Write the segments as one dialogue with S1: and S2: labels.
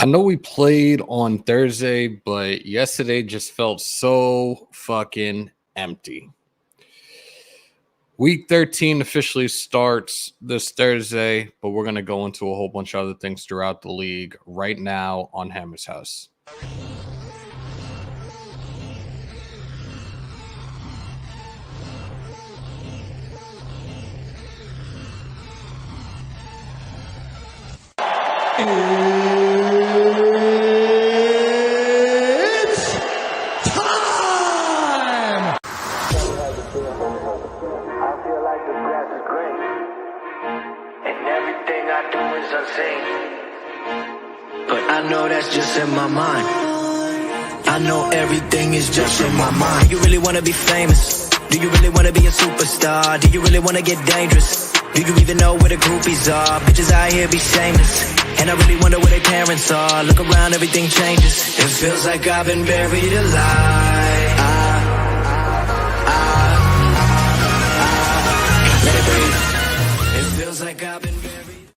S1: I know we played on Thursday, but yesterday just felt so fucking empty. Week 13 officially starts this Thursday, but we're going to go into a whole bunch of other things throughout the league right now on Hammers House.
S2: It's time!
S3: I feel like the grass is green, and everything I do is unseen. But I know that's just in my mind. I know everything is just in my mind. Do you really wanna be famous? Do you really wanna be a superstar? Do you really wanna get dangerous? Do you even know where the groupies are? Bitches out here be shameless, and I really wonder where their parents are. Look around, everything changes. It feels like I've been buried alive. Let it breathe. It feels like I've been buried.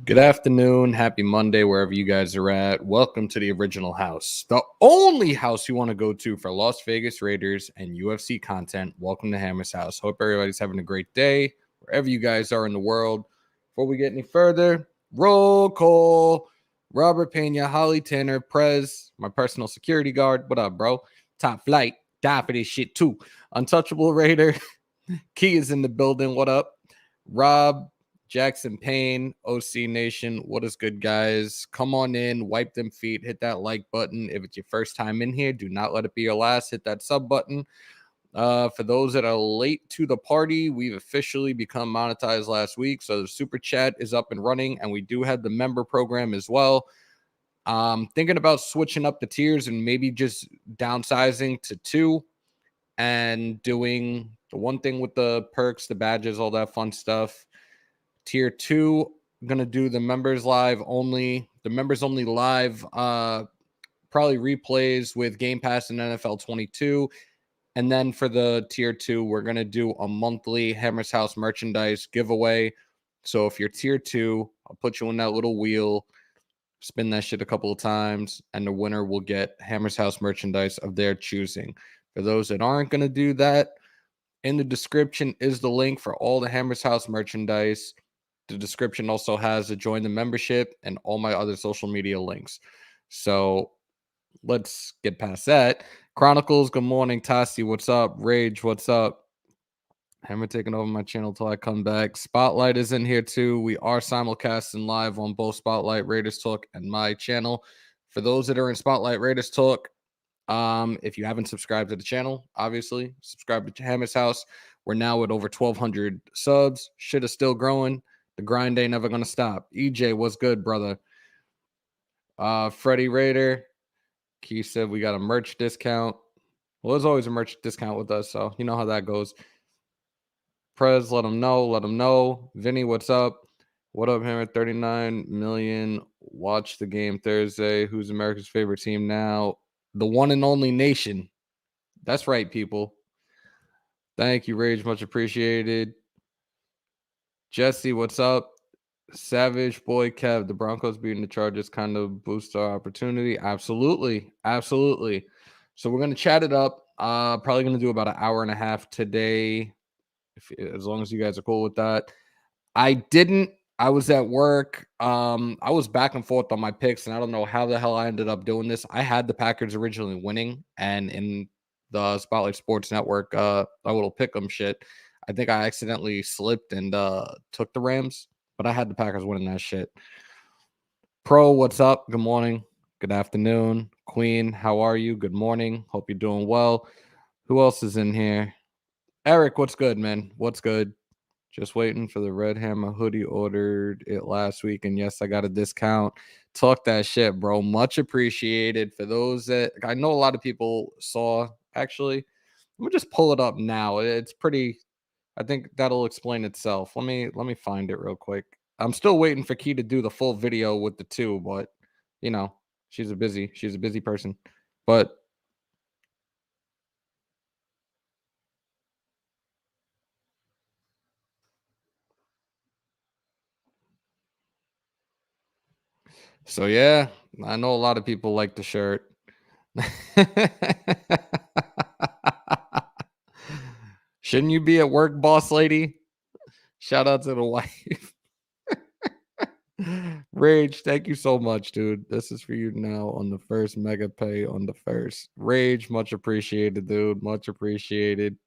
S1: Good afternoon. Happy Monday, wherever you guys are at. Welcome to the original house, the only house you want to go to for Las Vegas Raiders and UFC content. Welcome to Hammers House. Hope everybody's having a great day, wherever you guys are in the world. Before we get any further, roll call. Robert Pena, Holly Tanner, Prez, my personal security guard. What up, bro? Top flight. Die for this shit, too. Untouchable Raider. Key is in the building. What up? Rob, Jackson Payne, OC Nation. What is good, guys? Come on in, wipe them feet, hit that like button. If it's your first time in here, do not let it be your last. Hit that sub button. For those that are late to the party, we've officially become monetized last week. So the super chat is up and running, and we do have the member program as well. Thinking about switching up the tiers and maybe just downsizing to 2 and doing the one thing with the perks, the badges, all that fun stuff. Tier 2, I'm going to do the members live only. The members only live, probably replays with Game Pass and NFL 22. And then for the tier 2, we're going to do a monthly Hammers House merchandise giveaway. So if you're tier 2, I'll put you in that little wheel, spin that shit a couple of times, and the winner will get Hammers House merchandise of their choosing. For those that aren't going to do that, in the description is the link for all the Hammers House merchandise. The description also has a join the membership and all my other social media links. So let's get past that. Chronicles, good morning. Tassi, what's up? Rage, what's up? Hammer taking over my channel till I come back. Spotlight is in here too. We are simulcasting live on both Spotlight Raiders Talk and my channel. For those that are in Spotlight Raiders Talk, if you haven't subscribed to the channel, obviously subscribe to Hammers House. We're now at over 1,200 subs. Shit is still growing. The grind ain't never gonna stop. EJ, what's good, brother? Freddie Raider, Key said we got a merch discount. Well, there's always a merch discount with us, so you know how that goes. Prez, let them know. Let them know. Vinny, what's up? What up, Hammer? 39 million. Watch the game Thursday. Who's America's favorite team now? The one and only Nation. That's right, people. Thank you, Rage. Much appreciated. Jesse, what's up? Savage Boy Kev, the Broncos beating the Chargers kind of boost our opportunity. Absolutely. Absolutely. So we're going to chat it up. Probably going to do about an hour and a half today, as long as you guys are cool with that. I was at work. I was back and forth on my picks, and I don't know how the hell I ended up doing this. I had the Packers originally winning, and in the Spotlight Sports Network, a little pick'em shit, I think I accidentally slipped and took the Rams, but I had the Packers winning that shit. Pro, what's up? Good morning. Good afternoon. Queen, how are you? Good morning. Hope you're doing well. Who else is in here? Eric, what's good, man? What's good? Just waiting for the Red Hammer hoodie. Ordered it last week, and yes, I got a discount. Talk that shit, bro. Much appreciated. For those that I know, a lot of people saw. Actually, let me just pull it up now. It's pretty. I think that'll explain itself. Let me find it real quick. I'm still waiting for Key to do the full video with the 2, but you know, she's a busy person. But So yeah, I know a lot of people like the shirt. Shouldn't you be at work, boss lady? Shout out to the wife. Rage, thank you so much, dude. This is for you now on the first mega pay on the first. Rage, much appreciated, dude. Much appreciated.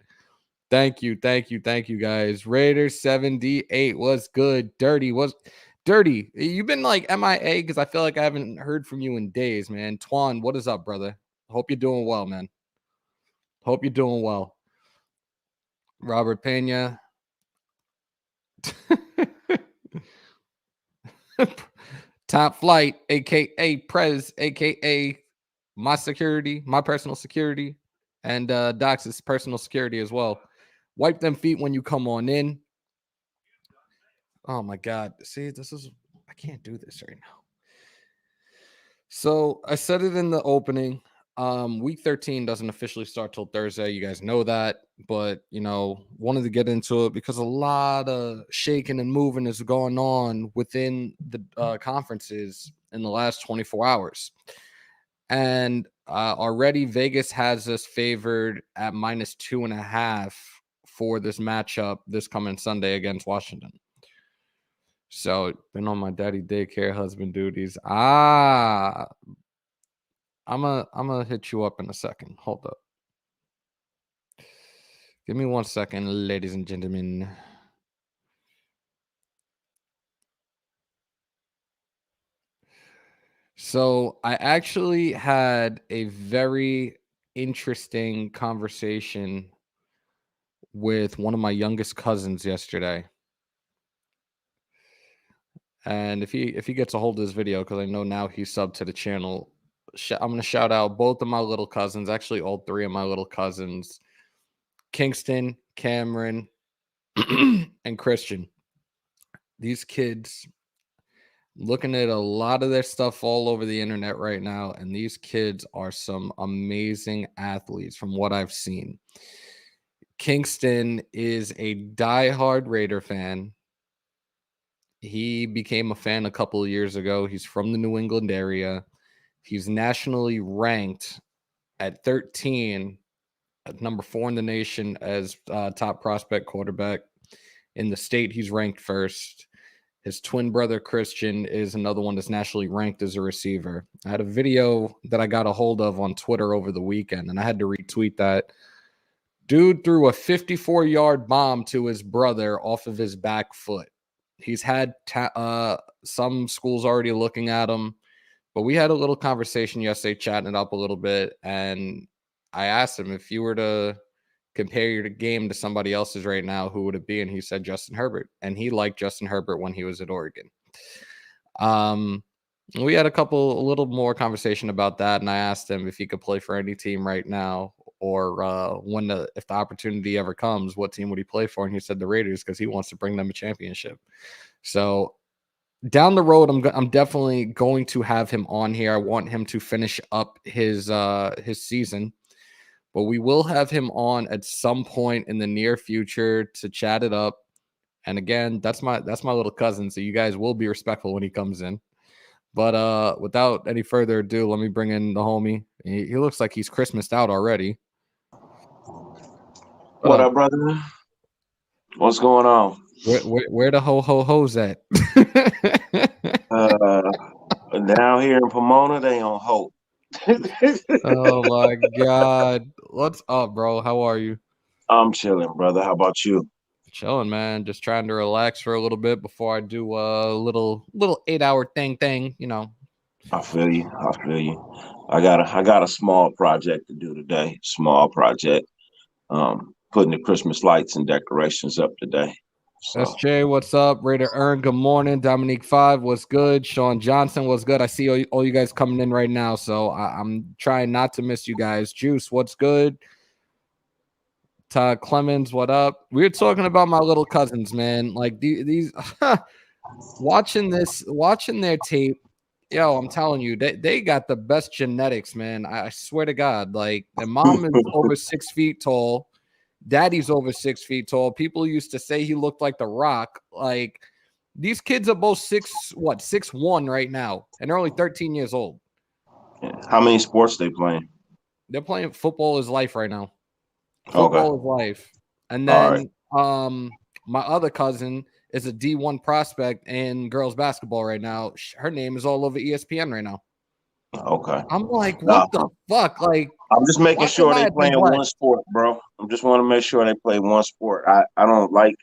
S1: Thank you, guys. Raiders 78 was good. Dirty was dirty. You've been like MIA because I feel like I haven't heard from you in days, man. Twan, what is up, brother? Hope you're doing well, man. Hope you're doing well. Robert Pena. Top Flight, aka Prez, aka my security, my personal security, and Dox's personal security as well. Wipe them feet when you come on in. Oh my God. See, I can't do this right now. So I said it in the opening. Week 13 doesn't officially start till Thursday. You guys know that, but wanted to get into it because a lot of shaking and moving is going on within the conferences in the last 24 hours. And already Vegas has us favored at -2.5 for this matchup this coming Sunday against Washington. So been on my daddy daycare husband duties. I'm gonna hit you up in a second. Hold up. Give me 1 second, ladies and gentlemen. So I actually had a very interesting conversation with one of my youngest cousins yesterday. And if he gets a hold of this video, because I know now he's subbed to the channel, I'm gonna shout out both of my little cousins, actually all three of my little cousins, Kingston, Cameron, and Christian. These kids, looking at a lot of their stuff all over the internet right now, and these kids are some amazing athletes from what I've seen. Kingston is a diehard Raider fan. He became a fan a couple of years ago. He's from the New England area. He's nationally ranked at 13, at number 4 in the nation as top prospect quarterback. In the state, he's ranked first. His twin brother, Christian, is another one that's nationally ranked as a receiver. I had a video that I got a hold of on Twitter over the weekend, and I had to retweet that. Dude threw a 54-yard bomb to his brother off of his back foot. He's had some schools already looking at him, but we had a little conversation yesterday, chatting it up a little bit, and I asked him, if you were to compare your game to somebody else's right now, who would it be? And he said Justin Herbert, and he liked Justin Herbert when he was at Oregon. We had a little more conversation about that, and I asked him if he could play for any team right now, or if the opportunity ever comes, what team would he play for? And he said the Raiders, because he wants to bring them a championship. So down the road, I'm definitely going to have him on here. I want him to finish up his season, but we will have him on at some point in the near future to chat it up. And again, that's my little cousin, so you guys will be respectful when he comes in. But without any further ado, let me bring in the homie. He looks like he's Christmased out already.
S2: What up, brother? What's going on?
S1: Where the ho's at?
S2: Down here in Pomona, they on hope.
S1: Oh my God. What's up, bro? How are you?
S2: I'm chilling, brother. How about you?
S1: Chilling, man. Just trying to relax for a little bit before I do a little 8-hour thing,
S2: I feel you. I got a small project to do today. Small project. Putting the Christmas lights and decorations up today. So
S1: SJ, what's up? Raider Earn, good morning. Dominique 5, what's good? Sean Johnson, what's good? I see all you guys coming in right now, so I'm trying not to miss you guys. Juice, what's good? Todd Clemens, what up? We were talking about my little cousins, man. Like these watching their tape. Yo, I'm telling you, they got the best genetics, man. I swear to God. Like, their mom is over 6 feet tall. Daddy's over 6 feet tall. People used to say he looked like The Rock. Like, These kids are both 6'1" right now, and they're only 13 years old.
S2: Yeah. How many sports they playing?
S1: They're playing football is life right now.
S2: Okay.
S1: Football is life. And
S2: All right.
S1: then my other cousin is a D1 prospect in girls basketball right now. Her name is all over ESPN right now.
S2: Okay.
S1: I'm like, what the fuck? Like,
S2: I'm just making
S1: why
S2: sure
S1: couldn't I
S2: they
S1: have been
S2: playing one
S1: blessed?
S2: sport, bro. I just want to make sure they play one sport. I don't like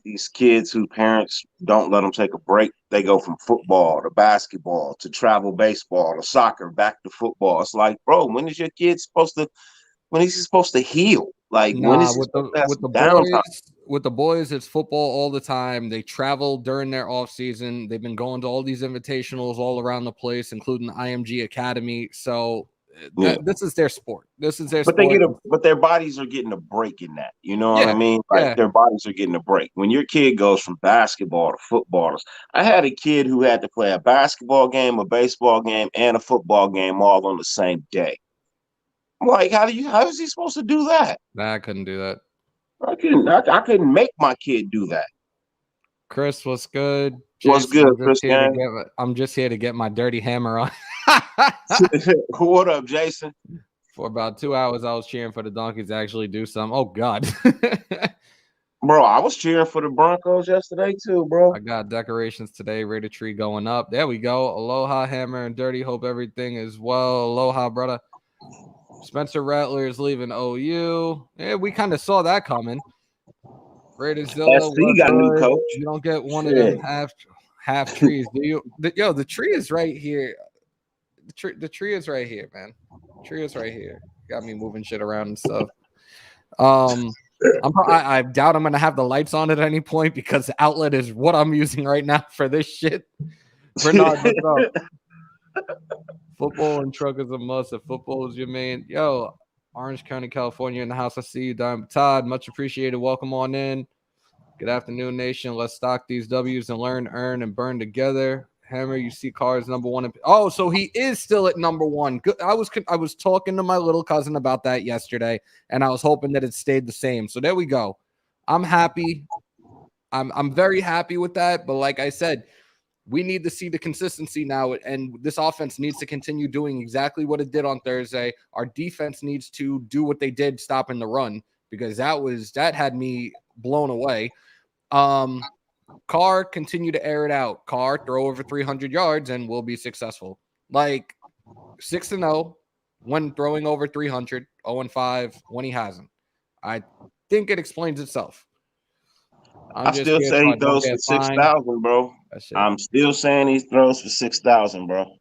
S2: these kids whose parents don't let them take a break. They go from football to basketball to travel baseball to soccer back to football. It's like, bro, when is your kid supposed to? When is he supposed to heal? Like, when
S1: Nah,
S2: is he supposed to have some downtime?
S1: with the boys, it's football all the time. They travel during their off season. They've been going to all these invitationals all around the place, including the IMG Academy. So
S2: Yeah.
S1: this is their sport. This is their
S2: But they
S1: sport.
S2: but their bodies are getting a break in that. You know what I
S1: Yeah,
S2: mean? Like
S1: yeah.
S2: their bodies are getting a break. When your kid goes from basketball to football, I had a kid who had to play a basketball game, a baseball game, and a football game all on the same day. I'm like, how is he supposed to do that?
S1: Nah, I couldn't do that.
S2: I couldn't make my kid do that.
S1: Chris, what's good?
S2: What's
S1: Jason,
S2: good, Chris gang?
S1: I'm just here to get my dirty hammer on.
S2: What up, Jason?
S1: For about 2 hours, I was cheering for the Donkeys to actually do something. Oh, God.
S2: Bro, I was cheering for the Broncos yesterday, too, bro.
S1: I got decorations today. Raider tree going up. There we go. Aloha, Hammer and Dirty. Hope everything is well. Aloha, brother. Spencer Rattler is leaving OU. Yeah, we kind of saw that coming. Raiderzilla,
S2: SC
S1: what's
S2: got a new
S1: good?
S2: coach.
S1: You don't get one of them half trees, do you? The tree is right here. The tree is right here, man. The tree is right here. Got me moving shit around and stuff. I doubt I'm gonna have the lights on at any point because the outlet is what I'm using right now for this shit. Bernard, what's up? Football and truck is a must. If football is your main, yo, Orange County, California in the house. I see you, Dime Todd. Much appreciated. Welcome on in. Good afternoon, nation. Let's stock these W's and learn, earn, and burn together. Hammer, you see cars number one. Oh, so he is still at number one. Good. I was talking to my little cousin about that yesterday, and I was hoping that it stayed the same. So there we go. I'm happy. I'm very happy with that. But like I said, we need to see the consistency now, and this offense needs to continue doing exactly what it did on Thursday. Our defense needs to do what they did, stopping the run, because that had me blown away. Carr, continue to air it out. Carr, throw over 300 yards and we'll be successful. Like 6-0 when throwing over 300, 0-5 when he hasn't. I think it explains itself.
S2: I still say he throws for 6,000, bro. I'm still saying he throws for 6,000, bro.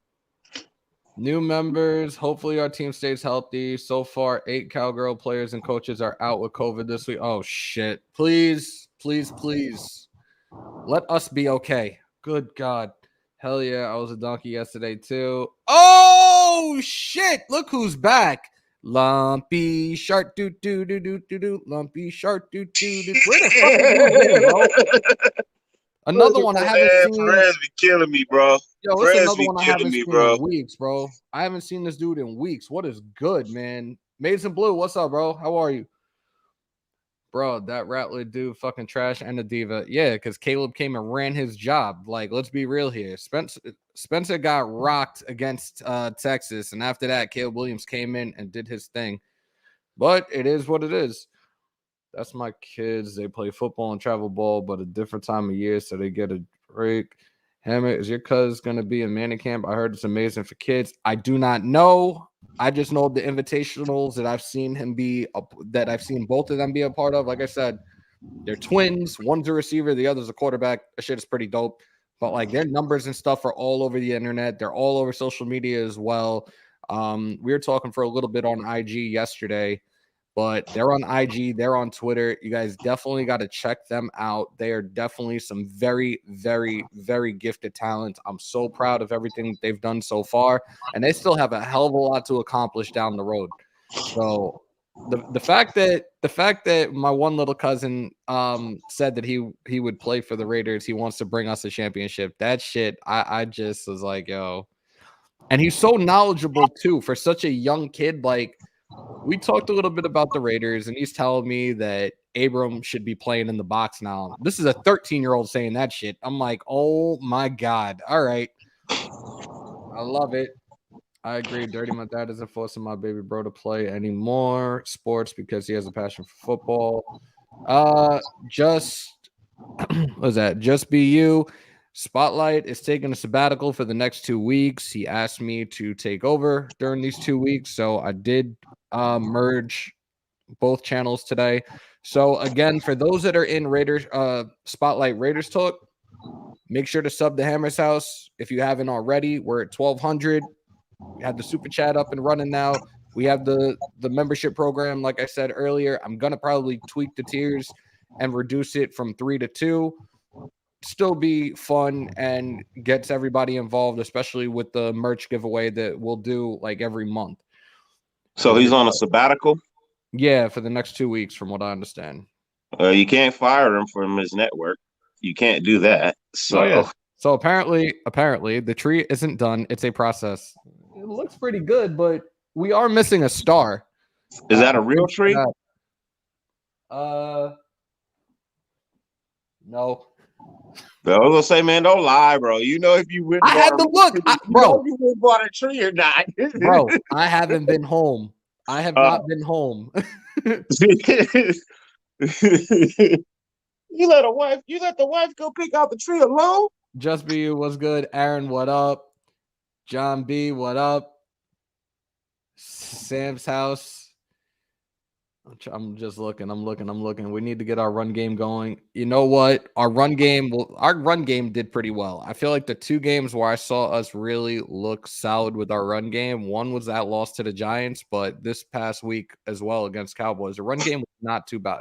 S1: New members. Hopefully our team stays healthy. So far, 8 Cowgirl players and coaches are out with COVID this week. Oh, shit. Please, please, please. Let us be okay. Good God. Hell yeah. I was a donkey yesterday, too. Oh, shit. Look who's back. Lumpy shark, do do do do do do. Lumpy shark, do do do. Where the fuck is this, bro? Another one I haven't seen.
S2: Friends be killing me, bro.
S1: Yo, it's another one I haven't seen in weeks, bro. I haven't seen this dude in weeks. What is good, man? Mason Blue, what's up, bro? How are you? Bro, that Rattler dude fucking trash and a diva. Yeah, because Caleb came and ran his job. Like, let's be real here. Spencer got rocked against Texas, and after that, Caleb Williams came in and did his thing. But it is what it is. That's my kids. They play football and travel ball, but a different time of year, so they get a break. Hammer, is your cuz going to be in Manning camp? I heard it's amazing for kids. I do not know. I just know the invitationals that I've seen him be, that I've seen both of them be a part of. Like I said, they're twins. One's a receiver, the other's a quarterback. That shit is pretty dope. But like their numbers and stuff are all over the internet. They're all over social media as well. We were talking for a little bit on IG yesterday. But they're on IG, they're on Twitter. You guys definitely got to check them out. They are definitely some very, very, very gifted talent. I'm so proud of everything they've done so far, and they still have a hell of a lot to accomplish down the road. So the fact that my one little cousin said that he would play for the Raiders, he wants to bring us a championship. That shit, I just was like, yo. And he's so knowledgeable too for such a young kid. Like, we talked a little bit about the Raiders, and he's telling me that Abram should be playing in the box now. This is a 13-year-old saying that shit. I'm like, oh my God. All right. I love it. I agree. Dirty my dad isn't forcing my baby bro to play anymore sports because he has a passion for football. Just what was that? Just be you. Spotlight is taking a sabbatical for the next 2 weeks. He asked me to take over during these 2 weeks, so I did merge both channels today. So again, for those that are in Raiders Spotlight Raiders Talk, make sure to sub to Hammers House if you haven't already. We're at 1,200. We have the super chat up and running now. We have the membership program. Like I said earlier, I'm gonna probably tweak the tiers and reduce it from 3 to 2. Still be fun and gets everybody involved, especially with the merch giveaway that we'll do like every month.
S2: So he's on a sabbatical?
S1: Yeah, for the next 2 weeks, from what I understand.
S2: You can't fire him from his network. You can't do that. So,
S1: So apparently the tree isn't done. It's a process. It looks pretty good, but we are missing a star.
S2: Is that a real tree?
S1: No.
S2: I was gonna say, man, don't lie, bro. You know if you went.
S1: I had to look, bro.
S2: You went bought a tree or not,
S1: bro? I haven't been home. I have not been home.
S2: You let the wife go pick out the tree alone.
S1: Just be you. What's good, Aaron? What up? John B. What up? Sam's house. I'm just looking. I'm looking. We need to get our run game going. You know what? Our run game did pretty well. I feel like the 2 games where I saw us really look solid with our run game, one was that loss to the Giants, but this past week as well against Cowboys, the run game was not too bad.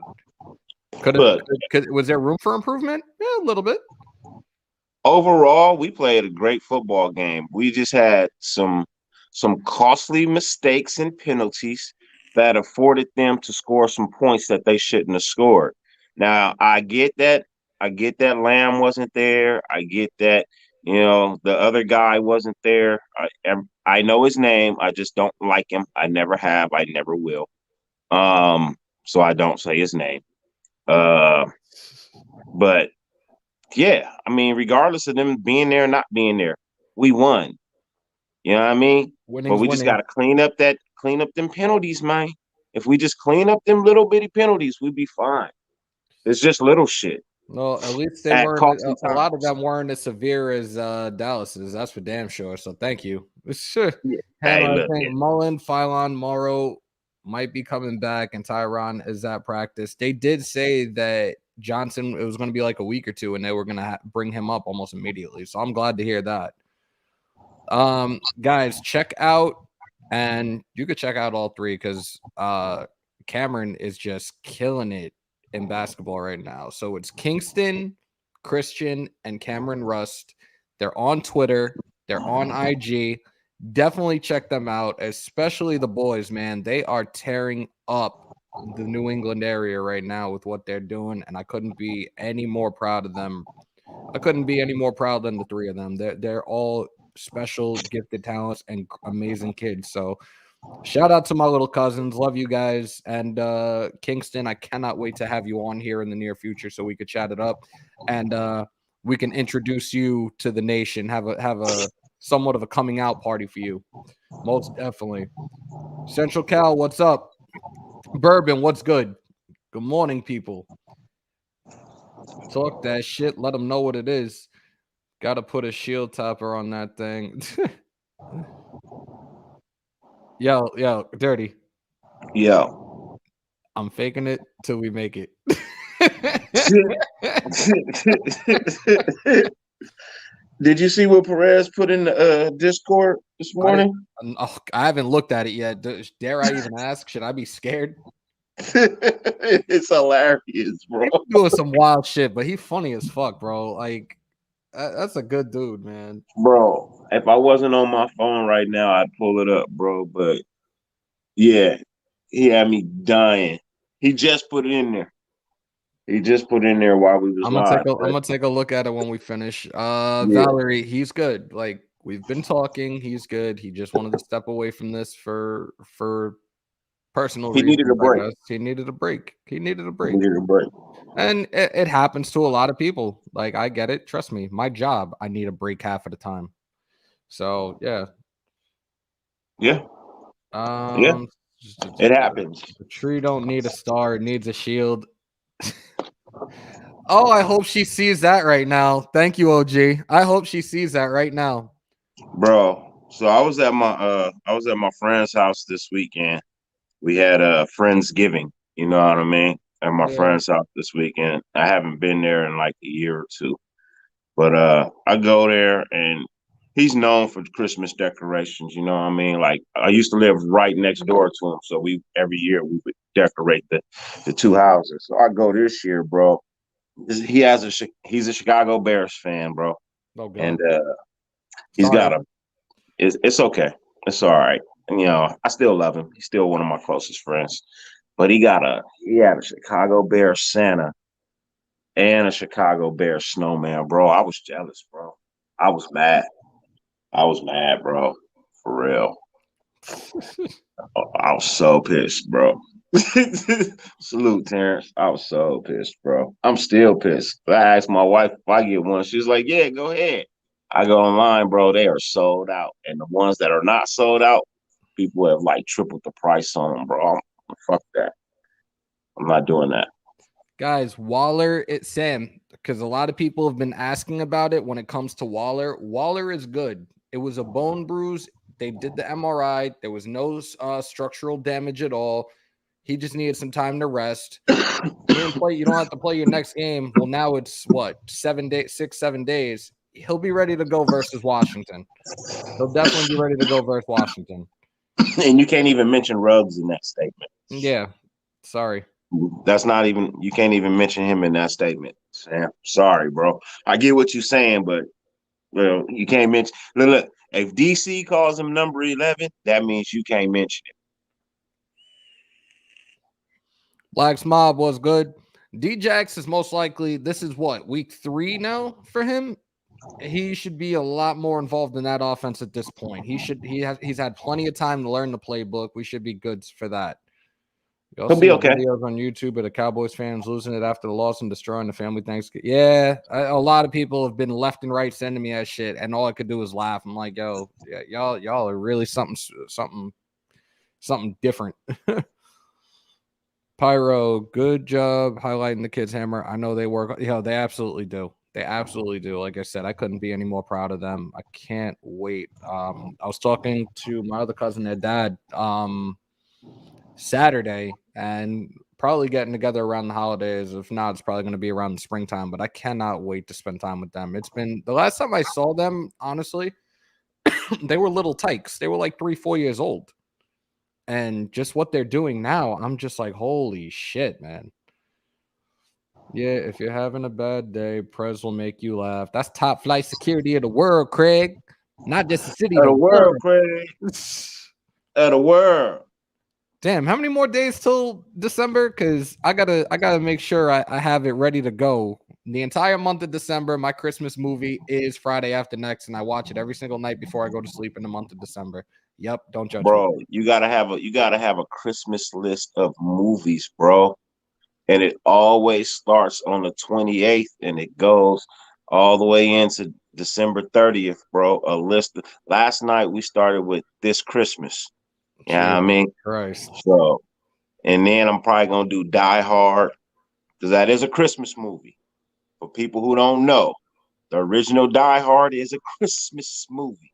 S1: Was there room for improvement? Yeah, a little bit.
S2: Overall, we played a great football game. We just had some costly mistakes and penalties that afforded them to score some points that they shouldn't have scored. Now, I get that. Lamb wasn't there. I get that, the other guy wasn't there. I know his name. I just don't like him. I never have. I never will. So I don't say his name. But yeah, I mean, regardless of them being there or not being there, we won. You know what I mean? But we just got to clean up them penalties, man. If we just clean up them little bitty penalties, we'd be fine. It's just little shit.
S1: Well, at least they weren't. A lot of them weren't as severe as Dallas's. That's for damn sure. So thank you. Sure.
S2: Yeah.
S1: I think Mullen, Philon, Morrow might be coming back, and Tyron is at practice. They did say that Johnson, it was going to be like a week or 2, and they were going to bring him up almost immediately. So I'm glad to hear that. Guys, check out, and you could check out all 3 because Cameron is just killing it in basketball right now. So it's Kingston, Christian, and Cameron Rust. They're on Twitter. They're on IG. Definitely check them out, especially the boys, man. They are tearing up the New England area right now with what they're doing, and I couldn't be any more proud of them. I couldn't be any more proud than the 3 of them. They're all special, gifted talents and amazing kids. So shout out to my little cousins. Love you guys. And Kingston, I cannot wait to have you on here in the near future so we could chat it up and we can introduce you to the nation, have a somewhat of a coming out party for you. Most definitely. Central Cal, what's up? Bourbon, what's good? Good morning, people. Talk that shit. Let them know what it is. Got to put a shield topper on that thing. Yo, Dirty.
S2: Yo.
S1: I'm faking it till we make it.
S2: Did you see what Perez put in the Discord this morning?
S1: I haven't looked at it yet. Dare I even ask? Should I be scared?
S2: It's hilarious, bro.
S1: He's doing some wild shit, but he's funny as fuck, bro. Like, that's a good dude, man.
S2: Bro, if I wasn't on my phone right now, I'd pull it up, bro. But yeah, he had me dying. He just put it in there. While we was live.
S1: I'm gonna take a look at it when we finish. Yeah. Valerie, he's good. Like, we've been talking. He's good. He just wanted to step away from this for personal
S2: He needed
S1: reasons,
S2: a break.
S1: I guess. He needed a break.
S2: He needed a break.
S1: And it happens to a lot of people. Like, I get it. Trust me. My job, I need a break half of the time. So, yeah.
S2: Yeah. It happens.
S1: The tree don't need a star. It needs a shield. Oh, I hope she sees that right now. Thank you, OG. I hope she sees that right now.
S2: Bro, so I was at my friend's house this weekend. We had a Friendsgiving, you know what I mean? At my friend's house this weekend. I haven't been there in like a year or two. But I go there and he's known for Christmas decorations, you know what I mean? Like I used to live right next door to him, so every year we would decorate the two houses. So I go this year, bro. He's a Chicago Bears fan, bro.
S1: Oh, God.
S2: And he's got it's okay. It's all right. And, you know, I still love him. He's still one of my closest friends. But he had a Chicago Bears Santa and a Chicago Bears snowman, bro. I was jealous, bro. I was mad, bro. For real. I was so pissed, bro. Salute, Terrence. I was so pissed, bro. I'm still pissed. I asked my wife if I get one. She's like, yeah, go ahead. I go online, bro. They are sold out. And the ones that are not sold out, people have like tripled the price on them, bro. Fuck that. I'm not doing that.
S1: Guys, Waller, Sam, because a lot of people have been asking about it when it comes to Waller. Waller is good. It was a bone bruise. They did the MRI. There was no structural damage at all. He just needed some time to rest. You don't have to play your next game. Well, now it's what, 7 days. He'll be ready to go versus Washington. He'll definitely be ready to go versus Washington.
S2: And you can't even mention Ruggs in that statement.
S1: Yeah. Sorry.
S2: That's not even, you can't even mention him in that statement, Sam. Sorry, bro. I get what you're saying, but well, you can't mention. Look, if DC calls him number 11, that means you can't mention it.
S1: Black's Mob was good. D-Jax is most likely, this is what, week 3 now for him? He should be a lot more involved in that offense at this point. He's had plenty of time to learn the playbook. We should be good for that.
S2: He'll be okay.
S1: Videos on YouTube of the Cowboys fans losing it after the loss and destroying the family Thanksgiving. Yeah, a lot of people have been left and right sending me that shit, and all I could do was laugh. I'm like, yo, yeah, y'all are really something different. Pyro, good job highlighting the kids' hammer. I know they work. They absolutely do. They absolutely do. Like I said, I couldn't be any more proud of them. I can't wait. I was talking to my other cousin, their dad, Saturday, and probably getting together around the holidays. If not, it's probably going to be around the springtime, but I cannot wait to spend time with them. It's been the last time I saw them, honestly, they were little tykes. They were like 3-4 years old. And just what they're doing now, I'm just like, holy shit, man. Yeah, if you're having a bad day, Prez will make you laugh. That's top flight security of the world, Craig. Not just the city,
S2: the world, Craig. Of the world.
S1: Damn, how many more days till December? Because I gotta make sure I have it ready to go. The entire month of December, my Christmas movie is Friday After Next, and I watch it every single night before I go to sleep in the month of December. Yep, don't judge
S2: bro,
S1: me.
S2: You gotta have a Christmas list of movies, bro. And it always starts on the 28th and it goes all the way into December 30th, bro. A list. Last night we started with This Christmas. Yeah, I mean,
S1: Christ.
S2: So, and then I'm probably gonna do Die Hard because that is a Christmas movie. For people who don't know, the original Die Hard is a Christmas movie.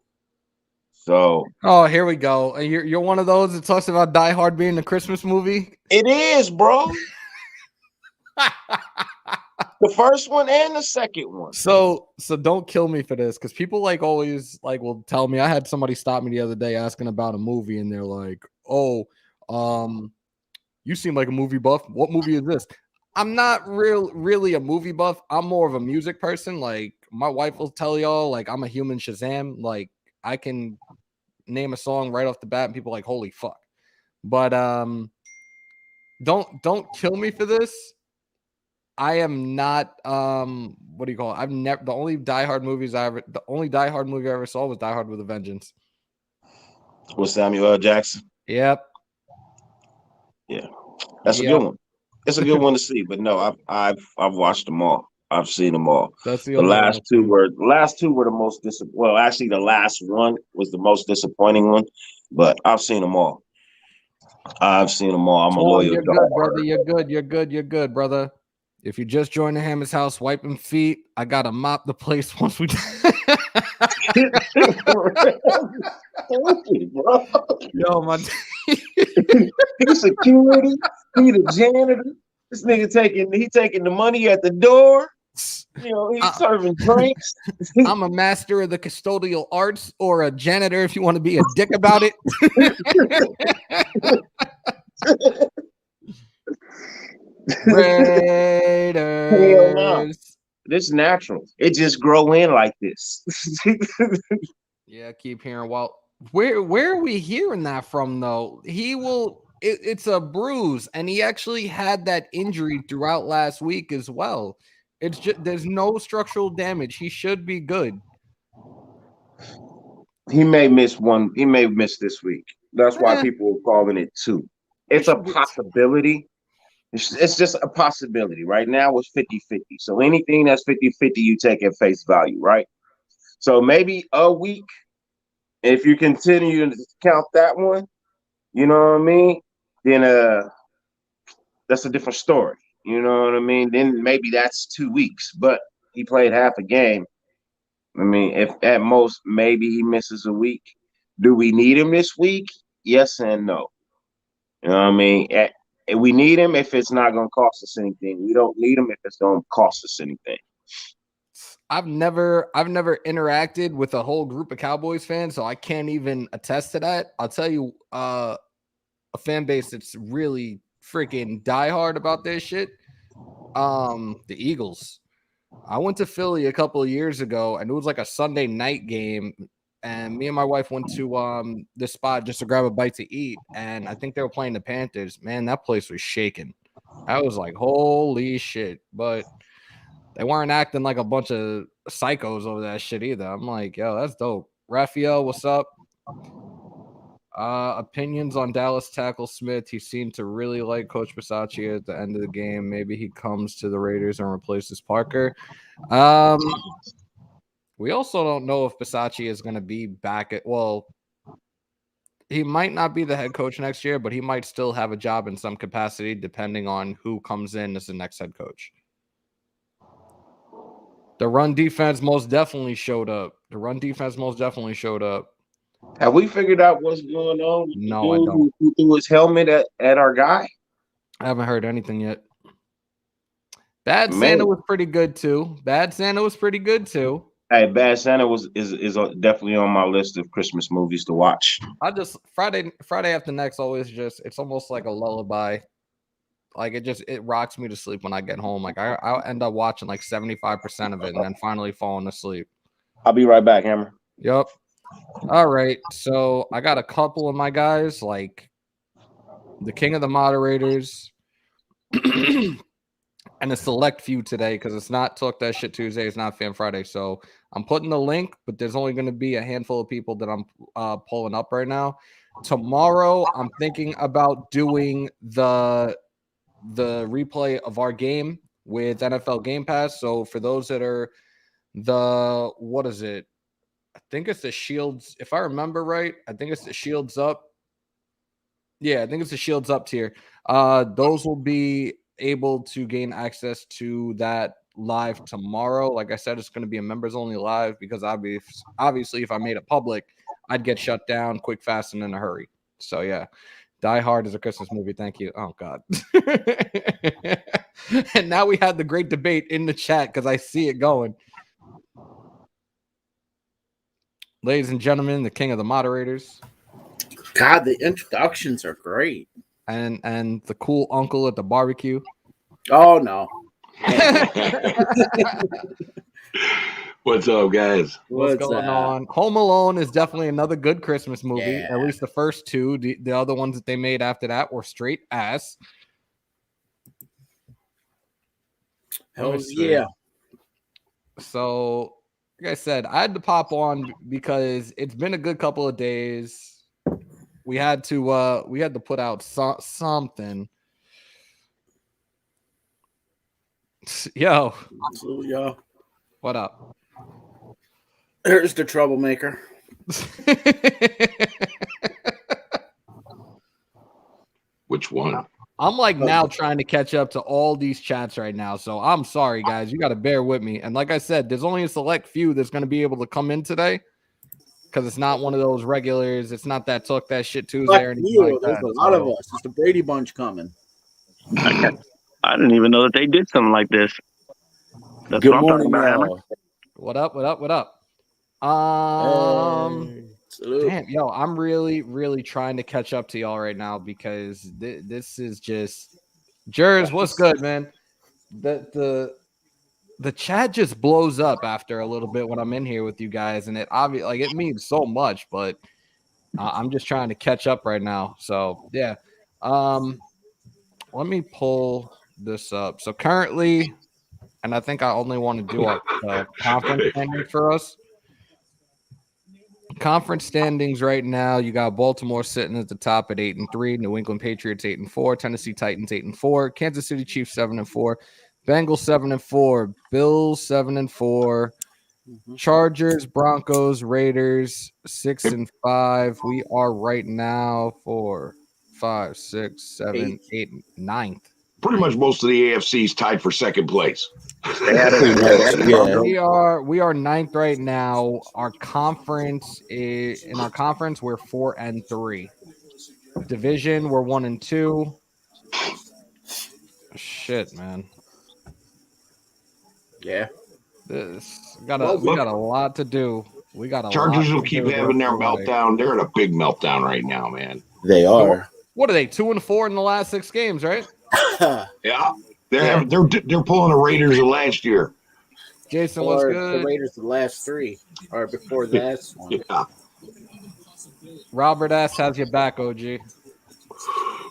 S2: So,
S1: oh, here we go. You're one of those that talks about Die Hard being a Christmas movie.
S2: It is, bro. The first one and the second one.
S1: So don't kill me for this, because people always will tell me. I had somebody stop me the other day asking about a movie, and they're like, "Oh, you seem like a movie buff. What movie is this?" I'm not really a movie buff. I'm more of a music person. Like my wife will tell y'all, I'm a human Shazam. Like I can name a song right off the bat, and people are like, "Holy fuck!" But don't kill me for this. I am not what do you call it? I've never the only Die Hard movie I ever saw was Die Hard with a Vengeance.
S2: With Samuel L. Jackson.
S1: Yep.
S2: Yeah, that's a
S1: Yeah,
S2: good one. It's a good one to see. But no, I've watched them all. I've seen them all.
S1: that's the
S2: The
S1: only one I've seen.
S2: last two were the most well, actually the last one was the most disappointing one, but I've seen them all. I've seen them all. I'm a
S1: Twan,
S2: loyal
S1: you're good,
S2: dog.
S1: brother. You're good. You're good. You're good, brother. If you just joined the Hammers house, wiping feet, I gotta mop the place once we.
S2: Bro.
S1: Yo, my.
S2: He's security. He the janitor. This nigga taking the money at the door. You know, he's serving drinks.
S1: I'm a master of the custodial arts, or a janitor if you want to be a dick about it.
S2: Hell no.
S1: Raiders.
S2: This natural. It just grow in like this.
S1: Yeah, I keep hearing. Well, where are we hearing that from though? He will. It's a bruise, and he actually had that injury throughout last week as well. It's just there's no structural damage. He should be good.
S2: He may miss one. He may miss this week. That's why
S1: Eh,
S2: people are calling it two.
S1: he
S2: It's a
S1: should be.
S2: possibility. It's just a possibility. Right now it's 50-50. So anything that's 50-50, you take at face value, right? So maybe a week, if you continue to count that one, you know what I mean? Then that's a different story. You know what I mean? Then maybe that's 2 weeks. But he played half a game. I mean, if at most maybe he misses a week. Do we need him this week? Yes and no. You know what I mean? We need him if it's not going to cost us anything. We don't need him if it's going to cost us anything.
S1: I've never interacted with a whole group of Cowboys fans, so I can't even attest to that. I'll tell you, a fan base that's really freaking diehard about this shit. The Eagles. I went to Philly a couple of years ago, and it was like a Sunday night game. And me and my wife went to this spot just to grab a bite to eat. And I think they were playing the Panthers. Man, that place was shaking. I was like, holy shit. But they weren't acting like a bunch of psychos over that shit either. I'm like, yo, that's dope. Raphael, what's up? Opinions on Dallas tackle Smith. He seemed to really like Coach Bisaccia at the end of the game. Maybe he comes to the Raiders and replaces Parker. We also don't know if Bisaccia is going to be back at, well, he might not be the head coach next year, but he might still have a job in some capacity depending on who comes in as the next head coach. The run defense most definitely showed up.
S2: Have we figured out what's going on with the
S1: No, I
S2: dude
S1: don't.
S2: who threw his helmet at our guy?
S1: I haven't heard anything yet. Bad
S2: Man.
S1: Santa was pretty good too.
S2: Hey, Bad Santa is definitely on my list of Christmas movies to watch.
S1: I just Friday after next always just it's almost like a lullaby. Like it rocks me to sleep when I get home. Like I'll end up watching like 75% of it and then finally falling asleep.
S2: I'll be right back, Hammer.
S1: Yep. All right. So I got a couple of my guys, like the king of the moderators. And a select few today because it's not Talk That Shit Tuesday. It's not Fan Friday. So I'm putting the link, but there's only going to be a handful of people that I'm pulling up right now. Tomorrow, I'm thinking about doing the replay of our game with NFL Game Pass. So for those that are what is it? I think it's the Shields. If I remember right, I think it's the Shields Up. Yeah, I think it's the Shields Up tier. Those will be able to gain access to that live tomorrow. Like I said, it's going to be a members only live because obviously if I made it public, I'd get shut down quick, fast, and in a hurry. So yeah, Die Hard is a Christmas movie. Thank you. Oh God. And now we had the great debate in the chat because I see it going. Ladies and gentlemen, the king of the moderators.
S4: God, the introductions are great.
S1: And the cool uncle at the barbecue.
S4: Oh no.
S5: What's up, guys?
S1: What's going on? Home Alone is definitely another good Christmas movie.
S4: Yeah.
S1: At least the first two. The other ones that they made after that were straight ass.
S4: Hell yeah.
S1: So, like I said, I had to pop on because it's been a good couple of days. we had to put out something. Yo,
S4: Absolutely, yo.
S1: what up?
S4: There's the troublemaker.
S5: Which one?
S1: I'm like now trying to catch up to all these chats right now. So I'm sorry, guys. You got to bear with me. And like I said, there's only a select few that's going to be able to come in today because it's not one of those regulars. It's not that Talk That Shit Tuesday or anything like
S4: There's
S1: that.
S4: a lot of us. It's the Brady Bunch coming.
S6: I didn't even know that they did something like this. That's
S4: Good
S6: what I'm
S4: morning,
S6: talking about, Hammer.
S4: y'all.
S1: What up? What up? What up?
S4: Salute.
S1: Damn, yo, I'm really, really trying to catch up to y'all right now because this is just Jers. What's good, man? The chat just blows up after a little bit when I'm in here with you guys, and it obviously like it means so much, but I'm just trying to catch up right now. So yeah, let me pull this up. So currently, and I think I only want to do our conference standings for us. Conference standings right now, you got Baltimore sitting at the top at 8-3, New England Patriots 8-4, Tennessee Titans 8-4, Kansas City Chiefs 7-4, Bengals 7-4, Bills 7-4, Chargers, Broncos, Raiders 6-5. We are right now 4, 5, 6, 7, 8, 9th.
S5: Pretty much most of the AFC is tied for second place.
S1: We are 9th right now. Our conference we're 4-3. Division we're 1-2. Shit, man.
S4: Yeah.
S1: We got a lot to do. We got a
S5: Chargers
S1: lot
S5: will
S1: to
S5: keep
S1: do
S5: having their
S1: the way.
S5: meltdown. They're in a big meltdown right now, man.
S4: They are.
S1: What are they? 2-4 in the last 6 games, right?
S5: Yeah. They're pulling the Raiders of last year.
S1: Jason, what's
S4: Or
S1: good?
S4: the Raiders, the last 3, or before the last one.
S5: Yeah.
S1: Robert S. has your back, OG.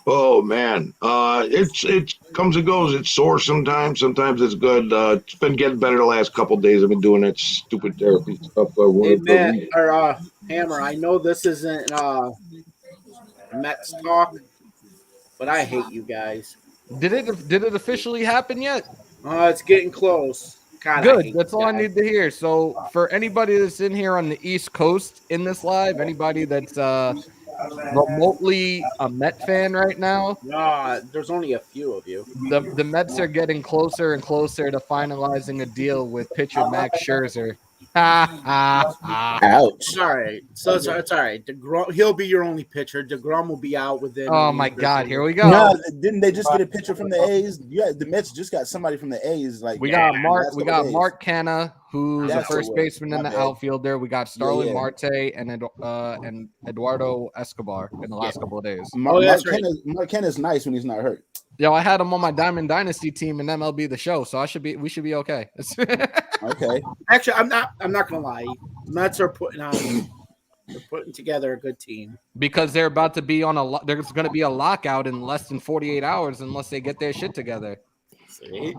S5: Oh man, it comes and goes. It's sore sometimes. Sometimes it's good. It's been getting better the last couple of days. I've been doing that stupid therapy stuff.
S4: Hey, Matt, or Hammer, I know this isn't Mets talk, but I hate you guys.
S1: Did it officially happen yet?
S4: It's getting close. God,
S1: Good. That's all I need to hear. So for anybody that's in here on the East Coast in this live, anybody that's remotely a Met fan right now,
S4: there's only a few of you.
S1: The Mets are getting closer and closer to finalizing a deal with pitcher Max Scherzer.
S4: Ouch. Sorry. So it's all right. He'll be your only pitcher. DeGrom will be out within.
S1: Oh my God! Here we go.
S7: No, didn't they just get a pitcher from the A's? Yeah, the Mets just got somebody from the A's. Like
S1: we got Mark Canna, who's a first baseman in the outfielder. We got Starlin Marte and Eduardo Escobar in the last couple of days.
S7: Mark Canna's nice when he's not hurt.
S1: Yo, I had him on my Diamond Dynasty team in MLB The Show, so we should be okay.
S7: Okay.
S4: Actually, I'm not gonna lie. Mets are putting together a good team
S1: because they're about to be on there's going to be a lockout in less than 48 hours unless they get their shit together.
S4: See?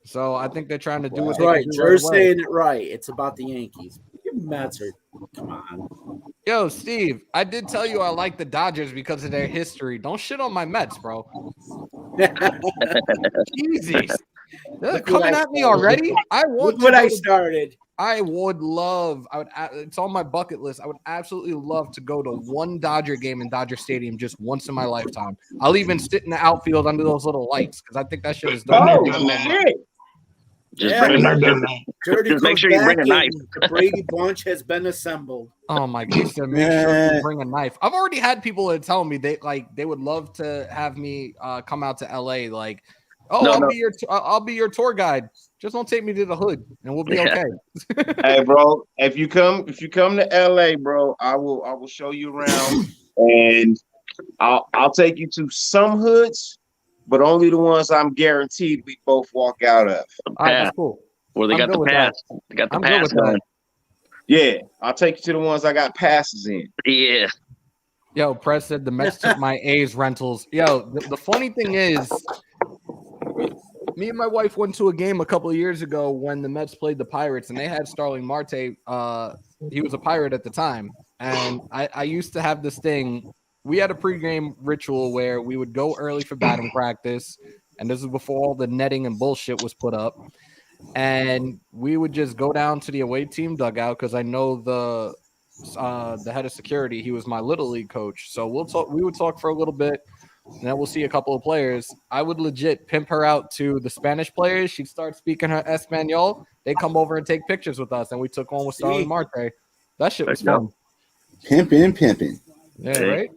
S1: So I think they're trying to do
S4: That's
S1: what
S4: right. You're saying it right. It's about the Yankees. Your Mets are come on.
S1: Yo, Steve, I did tell you I like the Dodgers because of their history. Don't shit on my Mets, bro. Easy. They're coming at me already. I
S4: started.
S1: I would love. It's on my bucket list. I would absolutely love to go to one Dodger game in Dodger Stadium just once in my lifetime. I'll even sit in the outfield under those little lights because I think that shit is dope.
S2: Oh shit!
S6: Just make sure you bring a knife.
S4: The Brady Bunch has been assembled.
S1: Oh my God! So make sure you bring a knife. I've already had people that tell me they would love to have me come out to LA. Like, I'll be your tour guide. Just don't take me to the hood, and we'll be okay.
S2: Hey, bro, if you come to LA, bro, I will show you around, and I'll take you to some hoods, but only the ones I'm guaranteed we both walk out of.
S1: All right, that's cool.
S6: Well, they got the pass. They got the pass on.
S2: Yeah, I'll take you to the ones I got passes in.
S6: Yeah.
S1: Yo, Press said the Mets took my A's rentals. Yo, the funny thing is, me and my wife went to a game a couple of years ago when the Mets played the Pirates, and they had Starling Marte he was a Pirate at the time, and I used to have this thing. We had a pregame ritual where we would go early for batting practice, and this is before all the netting and bullshit was put up. And we would just go down to the away team dugout because I know the head of security. He was my little league coach, so we would talk for a little bit, and then we'll see a couple of players. I would legit pimp her out to the Spanish players. She'd start speaking her Espanol. They come over and take pictures with us, and we took one with Starling Marte. That shit was fun.
S7: Pimping.
S1: Yeah, right.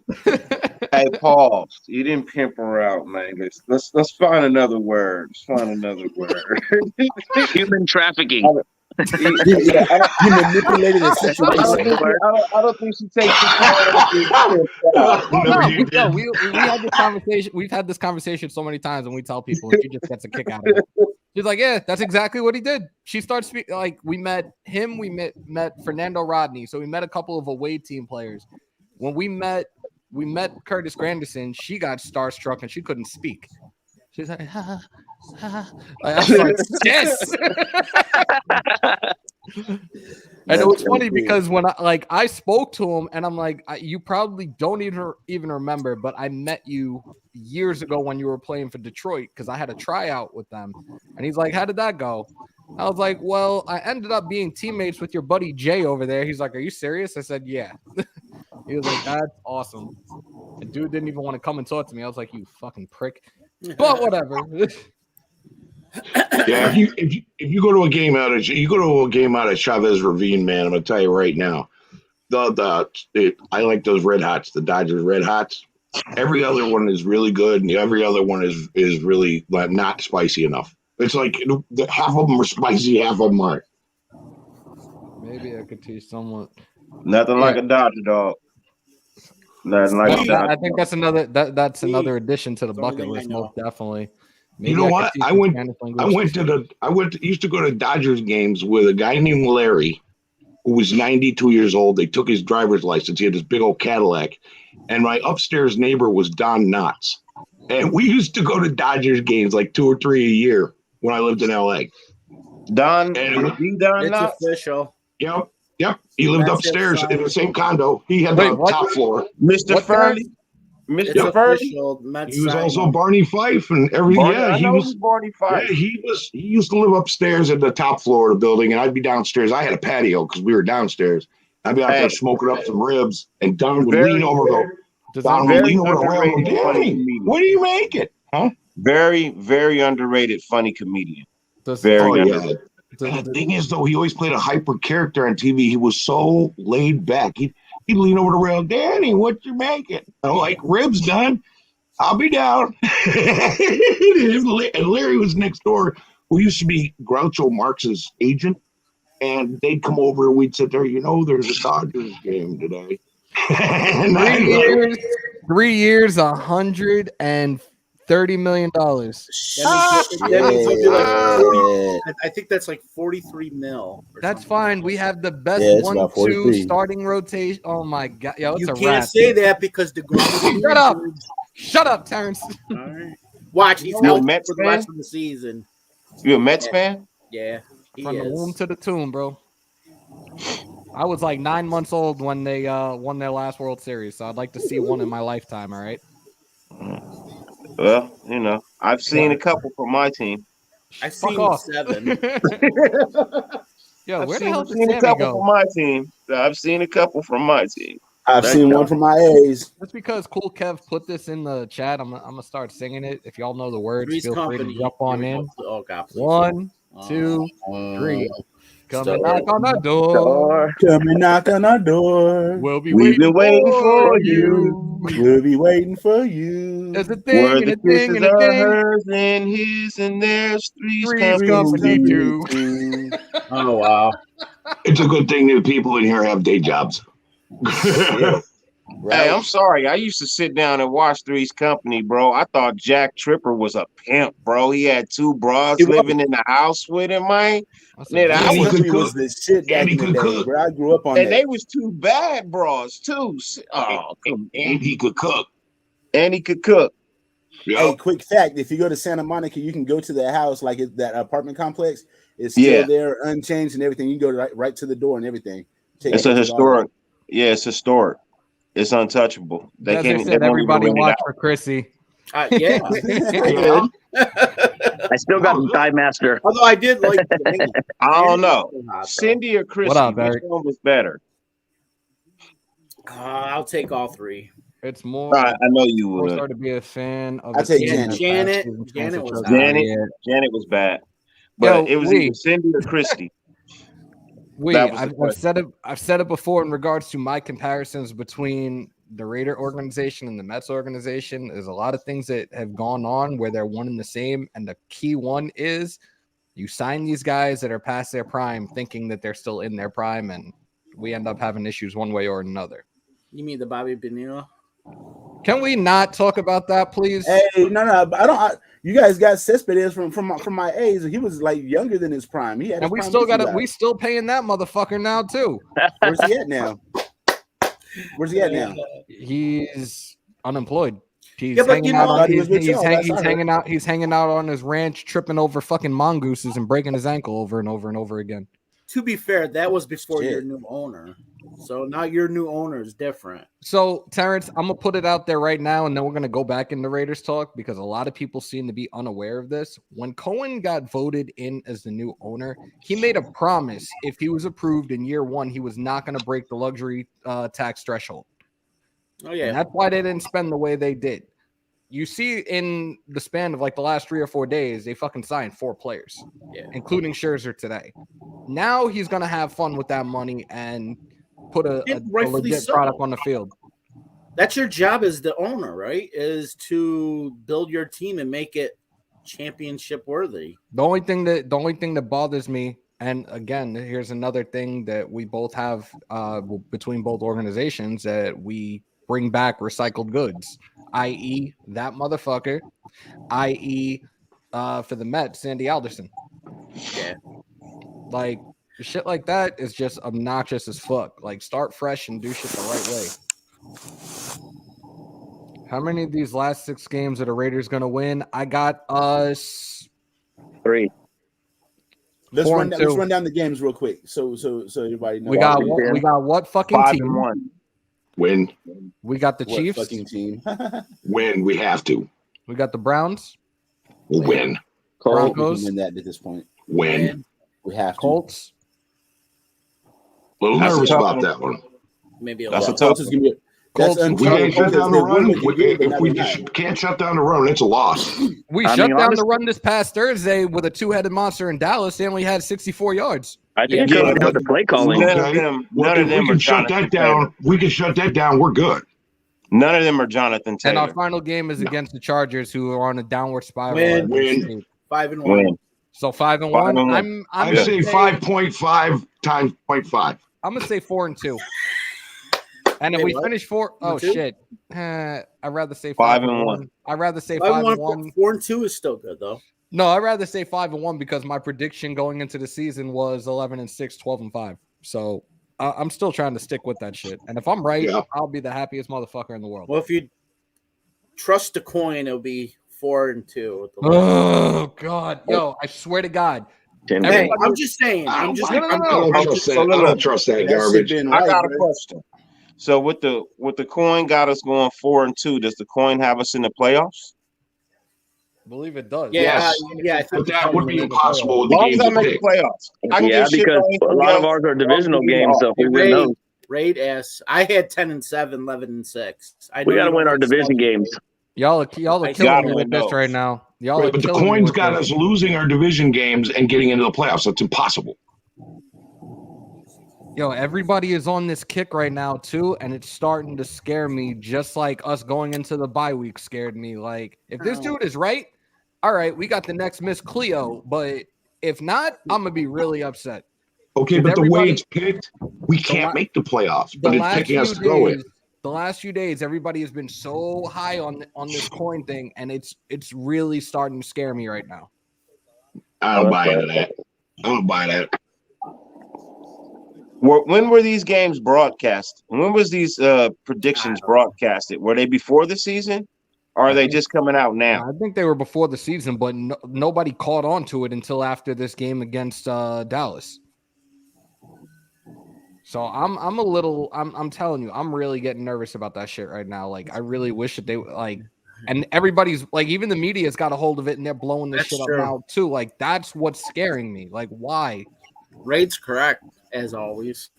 S2: Hey, pause. You didn't pimp her out, man. Let's find another word. Let's find another word.
S6: Human trafficking.
S7: You manipulated the situation.
S2: I don't think she takes it.
S1: We had this conversation. We've had this conversation so many times, and we tell people, and she just gets a kick out of it. She's like, "Yeah, that's exactly what he did." She starts speaking like we met him. We met Fernando Rodney. So we met a couple of away team players. When we met Curtis Granderson. She got starstruck and she couldn't speak. She's like, ha, ha. I was like, yes. And it was funny because when I spoke to him and I'm like, you probably don't even remember, but I met you years ago when you were playing for Detroit because I had a tryout with them. And he's like, how did that go? I was like, well, I ended up being teammates with your buddy Jay over there. He's like, are you serious? I said, yeah. He was like, that's awesome. And dude didn't even want to come and talk to me. I was like, you fucking prick. But whatever.
S5: Yeah, if you go to a game out of Chavez Ravine, man, I'm gonna tell you right now, I like those Red Hots, the Dodgers Red Hots. Every other one is really good, and every other one is really not spicy enough. It's like half of them are spicy, half of them aren't.
S1: Maybe I could teach someone.
S2: Nothing like a Dodger dog. Nothing like a Dodger.
S1: I think that's another addition to the bucket list, most definitely. Maybe
S5: you know what? I used to go to Dodgers games with a guy named Larry, who was 92 years old. They took his driver's license. He had this big old Cadillac. And my upstairs neighbor was Don Knotts. And we used to go to Dodgers games like 2 or 3 a year when I lived in LA.
S2: Don
S4: It's
S2: Knotts?
S4: official.
S5: Yep. He lived upstairs in the same condo. He had the top floor.
S2: Mr. Furley? Mr. Furley?
S5: He was also Barney Fife and everything. Yeah, he was
S2: Barney Fife.
S5: Yeah, he used to live upstairs at the top floor of the building, and I'd be downstairs. I had a patio because we were downstairs. I'd be out there smoking up some ribs, and Don would lean over the rail. Danny, what are you making? Huh?
S2: Very, very underrated funny comedian.
S5: Underrated. The thing is, though, he always played a hyper character on TV. He was so laid back. He'd lean over the rail. Danny, what you making? I'm like, ribs done. I'll be down. And Larry was next door, who used to be Groucho Marx's agent. And they'd come over and we'd sit there, there's a Dodgers game today.
S1: 3 years, $130 million.
S4: I think that's like 43 mil.
S1: That's fine. We have the best 1-2 starting rotation. Oh my god! Yo, it's
S4: you
S1: a
S4: can't
S1: wrap.
S4: say that because the
S1: Shut up, Terrence.
S4: All right. Watch, he's out for the rest of the season.
S2: You a Mets fan?
S4: Yeah.
S1: From the womb to the tomb, bro. I was like 9 months old when they won their last World Series, so I'd like to see one in my lifetime. All right.
S2: Well, I've seen a couple from my team.
S4: I've seen 7.
S1: Yo, where the hell did
S2: Sammy go? From my team. I've seen a couple from my team.
S7: I've seen one from my A's.
S1: That's because Cool Kev put this in the chat. I'm gonna start singing it. If y'all know the words, feel free to jump on in.
S4: Oh God!
S1: 1, 2, 3. Come and knock on the door.
S7: Come and knock on our door.
S1: We'll be
S2: waiting
S1: for you.
S7: We'll be waiting for you.
S1: There's a thing
S2: where
S1: and
S2: the
S1: a thing and a
S2: kisses are
S1: thing.
S2: hers and his, and there's Three's
S1: Company too.
S4: Oh wow!
S5: It's a good thing that people in here have day jobs.
S7: Yeah. Right.
S2: Hey, I'm sorry. I used to sit down and watch Three's Company, bro. I thought Jack Tripper was a pimp, bro. He had 2 broads living in the house with him, man.
S7: He was the shit back in the day, bro. I grew up on that.
S2: And they was 2 bad bras, too. Oh,
S5: and he could cook.
S2: And he could cook.
S5: Yep.
S7: Hey, quick fact: if you go to Santa Monica, you can go to the house, that apartment complex. It's still there, unchanged and everything. You can go right to the door and everything.
S2: It's a historic. Yeah, it's historic. It's untouchable. They
S1: As
S2: can't.
S1: I
S2: They
S1: said,
S2: won't
S1: everybody
S2: even bring it
S1: watch
S2: out.
S1: for Chrissy.
S4: Yeah.
S7: I did.
S6: I still got Thigh Master.
S4: Although I did like
S2: I don't know.
S4: Hot,
S2: Cindy or Chrissy,
S1: up,
S2: which
S1: Eric?
S2: one was better?
S4: I'll take all three.
S1: It's more.
S2: I know you
S1: Forced
S2: would.
S1: her to be a fan of
S7: I'll
S1: a
S7: take
S1: team
S7: Janet.
S1: that
S4: Janet.
S1: last season
S4: Janet
S1: transferred
S4: was
S1: to
S4: hot.
S1: Harriet.
S2: Janet was bad, but it was either Cindy or Christy. That was the
S1: I've
S2: question.
S1: said it before in regards to my comparisons between the Raider organization and the Mets organization. There's a lot of things that have gone on where they're one and the same, and the key one is you sign these guys that are past their prime, thinking that they're still in their prime, and we end up having issues one way or another.
S4: You mean the Bobby Bonilla?
S1: Can we not talk about that, please?
S7: Hey, no, I don't. You guys got Cespedes from my A's. He was like younger than his prime. He had.
S1: And
S7: his
S1: we
S7: prime
S1: still
S7: with you
S1: got it.
S7: guys.
S1: We still paying that motherfucker now too.
S7: Where's he at now? Where's he at now?
S1: He's unemployed. He's
S4: Yeah, but
S1: hanging
S4: you
S1: out
S4: know-
S1: on.
S7: He was with y'all, that's
S1: He's
S7: all
S1: hanging out. He's hanging out on his ranch, tripping over fucking mongooses and breaking his ankle over and over and over again.
S4: To be fair, that was before
S7: Shit.
S4: your new owner. So now your new owner is different.
S1: So, Terrence, I'm gonna put it out there right now, and then we're gonna go back into Raiders talk because a lot of people seem to be unaware of this. When Cohen got voted in as the new owner, he made a promise if he was approved in year one, he was not gonna break the luxury tax threshold.
S4: Oh
S1: And
S4: yeah.
S1: that's why they didn't spend the way they did. You see, in the span of like the last 3 or 4 days, they fucking signed 4 players,
S4: Yeah.
S1: including Scherzer today. Now he's gonna have fun with that money and put a
S4: And rightfully
S1: legit
S4: so.
S1: product on the field.
S4: That's your job as the owner, right? Is to build your team and make it championship worthy.
S1: The only thing that bothers me, and again, here's another thing that we both have between both organizations, that we bring back recycled goods, i.e., that motherfucker, i.e., for the Mets, Sandy Alderson.
S4: Yeah.
S1: Like shit like that is just obnoxious as fuck. Like, start fresh and do shit the right way. How many of these last 6 games are the Raiders gonna win? I got us
S6: 3.
S7: Let's
S1: 4
S7: run
S1: and
S7: let's
S1: 2.
S7: run down the games real quick. So everybody knows.
S1: We got
S6: Washington.
S1: what fucking
S2: 5-1.
S1: team?
S5: Win,
S1: We got the
S7: what
S1: Chiefs.
S7: fucking team.
S5: win. We have to
S1: We got the Browns,
S5: we'll win.
S6: Colt.
S7: We can
S1: Broncos,
S7: win that at this point.
S5: Win.
S7: We have to.
S1: Colts.
S5: A little
S2: That's a
S5: nervous
S2: tough
S5: about
S2: one.
S5: that one.
S4: Maybe a
S2: That's
S4: lot.
S2: a tough
S7: Colts is gonna be. That's
S1: Colts and
S5: If we can't shut down the run, if we
S7: just
S5: can't shut down the run, it's a loss.
S1: We
S6: I
S1: shut
S6: mean,
S1: down
S6: honestly-
S1: the run this past Thursday with a 2-headed monster in Dallas. They only had 64 yards.
S6: I think it
S2: Yeah,
S6: comes down to play calling.
S2: None of
S5: Okay.
S2: them.
S5: Well,
S2: None
S5: if
S2: of
S5: we
S2: them
S5: can
S2: are
S5: shut
S2: Jonathan
S5: that down,
S2: Taylor.
S5: we can shut that down. We're good.
S2: None of them are Jonathan
S1: And our
S2: Taylor.
S1: final game is against the Chargers, who are on a downward spiral.
S4: Win.
S1: as we
S5: Win.
S1: speak.
S4: 5-1.
S2: Win.
S1: So 5-1.
S2: 5-1.
S1: I'm
S5: I
S1: gonna
S5: say 5.5 times 0.5.
S1: I'm gonna say 4-2. And if
S4: Wait,
S1: we
S4: what?
S1: finish 4, oh
S4: 4-2?
S1: shit. I'd rather say
S2: 5-1.
S1: 5-1. I'd rather say
S4: 5-1.
S1: 5-1.
S4: 4-2 is still good though.
S1: No, I'd rather say 5-1 because my prediction going into the season was 11-6, 12-5. So I'm still trying to stick with that shit. And if I'm right,
S5: Yeah.
S1: I'll be the happiest motherfucker in the world.
S4: Well, if you trust the coin, it'll be 4-2. With the
S1: Oh God, yo! I swear to God,
S6: Tim
S1: Every-
S4: Hey,
S6: Green.
S4: I'm just saying. I'm just.
S1: No, no, no,
S5: I
S1: no.
S5: don't
S2: Okay,
S5: trust that.
S2: so
S5: I
S2: look,
S5: don't trust that
S7: That shit
S5: garbage.
S7: been
S2: I
S7: right,
S2: got a
S7: bro.
S2: question. So with the coin got us going 4-2. Does the coin have us in the playoffs?
S1: I believe it does.
S4: Yeah,
S5: Yes.
S4: yeah. I think
S5: But that would be impossible with
S2: As
S5: the
S2: long as
S5: games
S2: I
S5: to
S2: make the
S5: pick.
S2: playoffs. I can
S6: Yeah,
S2: get shit
S6: because
S2: on
S6: a
S2: anything
S6: lot of
S2: else.
S6: ours are
S2: As long as
S6: divisional
S2: we get
S6: games,
S2: off.
S6: so if we win
S4: Raid,
S6: those,
S4: Raid S. I had 10-7, 11-6.
S6: we got to win our division games.
S1: Y'all are
S4: I
S1: killing me
S2: gotta
S1: with
S2: win
S1: this
S2: those.
S1: right now. Y'all are
S5: Right, but the
S1: killing me
S5: coin's
S1: with
S5: got
S1: this.
S5: us losing our division games and getting into the playoffs. That's impossible.
S1: Yo, everybody is on this kick right now too, and it's starting to scare me. Just like us going into the bye week scared me. Like, if this dude is right, all right, we got the next Miss Cleo. But if not, I'm gonna be really upset.
S5: Okay,
S1: Did
S5: but the way
S1: everybody-
S5: it's picked, we can't make the playoffs,
S1: The
S5: but it's
S1: last
S5: picking us
S1: few
S5: to go in.
S1: days, the last few days, everybody has been so high on this coin thing, and it's really starting to scare me right now.
S5: I don't buy into that. I don't buy that.
S2: When were these games broadcast? When was these predictions broadcasted? Were they before the season, or are they just coming out now?
S1: I think they were before the season, but nobody caught on to it until after this game against Dallas. So I'm telling you, I'm really getting nervous about that shit right now. Like, I really wish that they like, and everybody's like, even the media's got a hold of it and they're blowing this
S4: That's
S1: shit up
S4: true.
S1: now too. Like, that's what's scaring me. Like, why?
S4: Raid's correct as always.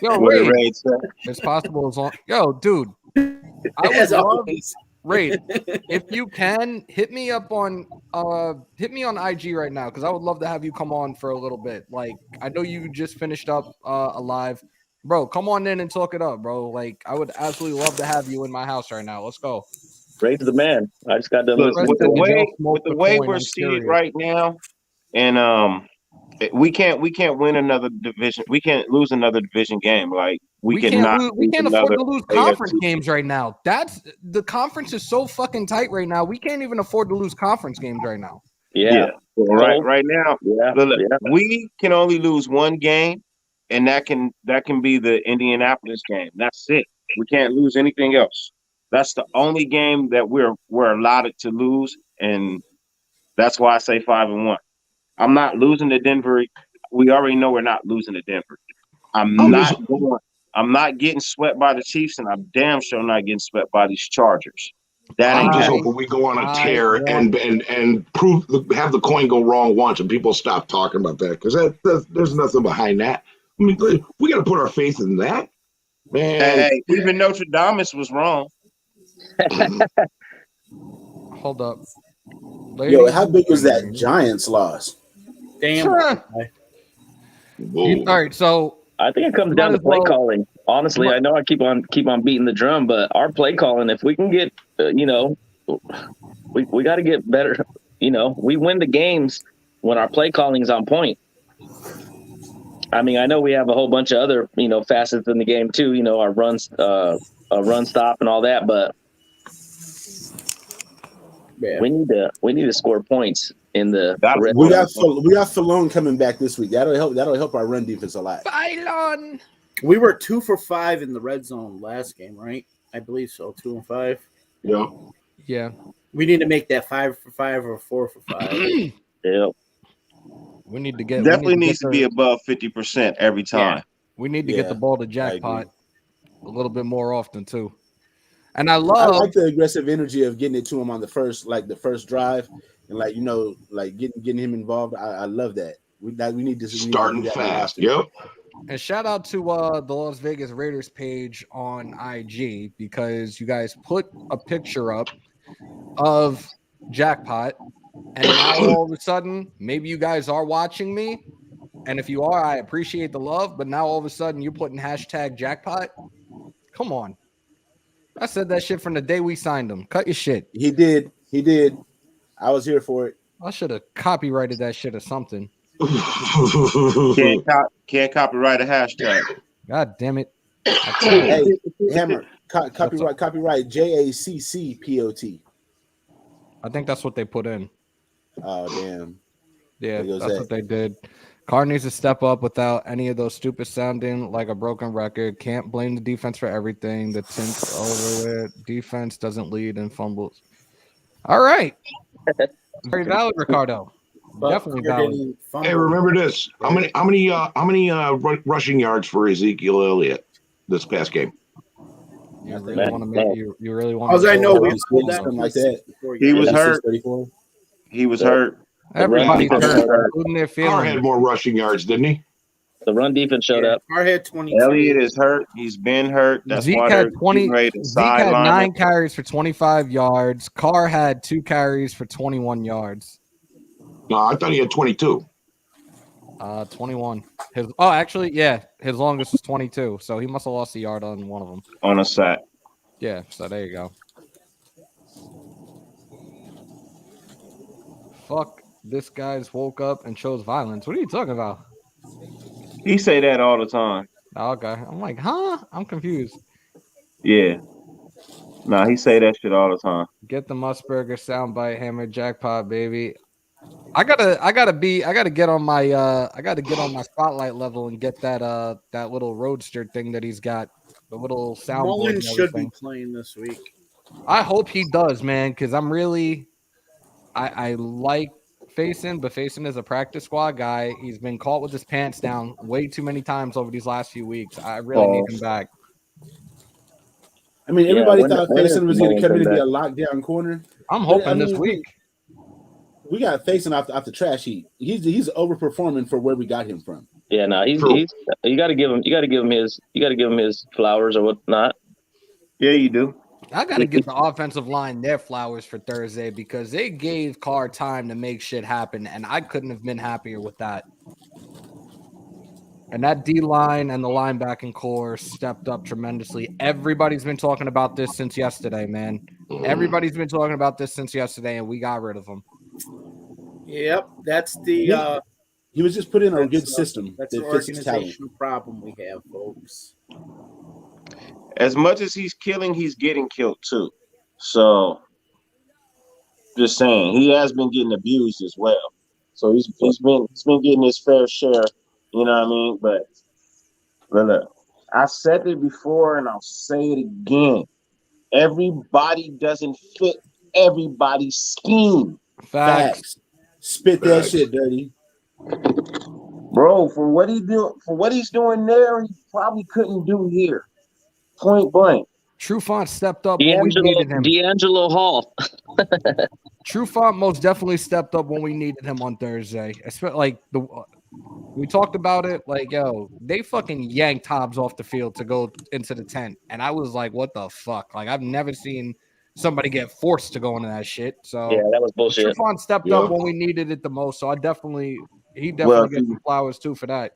S1: Yo,
S2: What did
S1: Raid,
S2: Ray say?
S1: it's possible as long. Yo, dude, I would
S4: As
S1: love
S4: always.
S1: Raid. If you can hit me on IG right now, because I would love to have you come on for a little bit. Like, I know you just finished up a live. Bro, come on in and talk it up, bro. Like, I would absolutely love to have you in my house right now. Let's go.
S6: Raid's the man. I just got done
S2: Look,
S6: listening
S2: with
S6: to
S2: the
S6: him.
S2: way
S1: Smoke
S2: with the
S1: the
S2: way
S1: coin,
S2: we're
S1: I'm
S2: seated
S1: curious.
S2: right now, and we can't win another division. We can't lose another division game. Like we cannot.
S1: We can't afford to lose
S2: AFC.
S1: conference games right now. That's the conference is so fucking tight right now. We can't even afford to lose conference games right now.
S6: Yeah. Cold.
S2: Right now,
S6: Yeah.
S2: look,
S6: Yeah.
S2: we can only lose one game, and that can be the Indianapolis game. That's it. We can't lose anything else. That's the only game that we're allotted to lose, and that's why I say 5-1. I'm not losing to Denver. We already know we're not losing to Denver. I'm not getting swept by the Chiefs, and I'm damn sure not getting swept by these Chargers. That
S5: I'm
S2: ain't
S5: just
S2: happening.
S5: hoping we go on a
S1: I
S5: tear
S1: want-
S5: and prove have the coin go wrong once, and people stop talking about that because there's nothing behind that. I mean, we got to put our faith in that, man.
S2: Hey, even Notre Dame was wrong.
S1: Hold up.
S7: Yo, how big was that Giants loss?
S4: Damn.
S5: Whoa.
S1: All right, so
S6: I think it comes
S1: Might
S6: down to
S1: as
S6: play
S1: well-
S6: calling. Honestly, I know I keep on beating the drum, but our play calling, if we can get, we got to get better. We win the games when our play calling is on point. I mean, I know we have a whole bunch of other, facets in the game too. Our runs, run stop and all that, but
S4: Yeah.
S6: we need to score points in the red
S7: We
S6: zone.
S7: got Falone coming back this week. That'll help our run defense a lot.
S1: Pylon.
S4: We were 2 for 5 in the red zone last game, right? I believe so. 2 and 5.
S5: Yeah.
S1: Yeah.
S4: We need to make that 5 for 5 or 4 for 5.
S6: Yeah.
S1: We need to get
S2: Definitely needs to be above 50% every time.
S4: Yeah.
S1: We need to get the ball to
S7: agree.
S1: jackpot a little bit more often too. And I
S7: I
S1: love
S7: like the aggressive energy of getting it to him on the first drive, and getting him involved. I love that. We need to
S5: Starting
S7: do that
S5: fast.
S7: more often.
S5: Yep.
S1: and shout out to the Las Vegas Raiders page on IG because you guys put a picture up of jackpot, and now all of a sudden maybe you guys are watching me, and if you are, I appreciate the love. But now all of a sudden you're putting hashtag jackpot. Come on. I said that shit from the day we signed him. Cut your shit.
S7: He did. I was here for it.
S1: I should have copyrighted that shit or something.
S2: Can't copyright a hashtag.
S1: God damn it.
S7: Hey, Hammer, copyright JACCPOT.
S1: I think that's what they put in.
S7: Oh damn.
S1: Yeah,
S7: There goes
S1: that's
S7: that.
S1: what they did. Carr needs to step up without any of those stupid sounding like a broken record. Can't blame the defense for everything. The tint's over there. Defense doesn't lead in fumbles. All right. Very valid, Ricardo. Definitely valid.
S5: Hey, remember this? How many rushing yards for Ezekiel Elliott this past game?
S1: You really want to make you really want
S4: As
S1: to
S4: I know, we
S7: pulled that
S4: something
S7: like that.
S2: He was hurt.
S7: 34.
S2: He was hurt.
S1: everybody's
S6: run defense
S1: hurt, including their
S5: Carr had
S1: feelings.
S5: more rushing yards, didn't he?
S6: The run defense showed up.
S4: Our head 22.
S2: Elliott is hurt. He's been hurt. That's
S1: Zeke
S2: why
S1: had
S2: they're
S1: 20.
S2: getting ready to
S1: Zeke had
S2: sideline
S1: 9
S2: him.
S1: carries for 25 yards. Carr had 2 carries for 21 yards.
S5: No, I thought he had 22.
S1: 21. His longest was 22. So he must have lost a yard on one of them.
S2: on a sack.
S1: Yeah, so there you go. Fuck, this guy's woke up and chose violence. What are you talking about?
S2: He say that all the time.
S1: Oh, okay. I'm like, huh? I'm confused.
S2: Yeah. Nah, he say that shit all the time.
S1: Get the Musburger soundbite hammer jackpot, baby. I gotta get on my spotlight level and get that little roadster thing that he's got, the little soundboard.
S4: Mullen
S1: and
S4: should be
S1: everything.
S4: playing this week.
S1: I hope he does, man, because I'm really I like Faison, but Faison is a practice squad guy. He's been caught with his pants down way too many times over these last few weeks. I really need him back.
S7: I mean,
S6: Yeah,
S7: everybody
S6: when
S7: thought
S6: is
S7: Faison was going to
S6: Mullen
S7: come in and be
S6: back?
S7: a lockdown corner.
S1: I'm
S7: But,
S1: hoping this week.
S7: We got Faison off the trash heap. He's overperforming for where we got him from.
S6: Yeah, no, he's you got to give him his flowers or whatnot.
S2: Yeah, you do.
S1: I got to give the offensive line their flowers for Thursday because they gave Carr time to make shit happen, and I couldn't have been happier with that. And that D-line and the linebacking core stepped up tremendously. Everybody's been talking about this since yesterday, man. Everybody's been talking about this since yesterday, and we got rid of them.
S4: Yep, that's the
S7: he was just put in a good system
S4: that's
S7: that
S4: the
S7: fits his talent.
S4: organizational problem we have, folks.
S2: As much as he's killing, he's getting killed too. So, just saying, he has been getting abused as well. So he's been getting his fair share. You know what I mean? But look, I said it before, and I'll say it again. Everybody doesn't fit everybody's scheme.
S1: Facts.
S7: Spit that shit, Dirty.
S2: Bro, for what he's doing there, he probably couldn't do here. Point blank.
S1: Trufant stepped up when we needed him.
S6: D'Angelo Hall.
S1: Trufant most definitely stepped up when we needed him on Thursday. We talked about it. Like, yo, they fucking yanked Hobbs off the field to go into the tent, and I was like, what the fuck? Like, I've never seen somebody get forced to go into that shit. So
S6: yeah, that was bullshit.
S1: Trufant stepped up when we needed it the most. So he definitely gets some flowers too for that.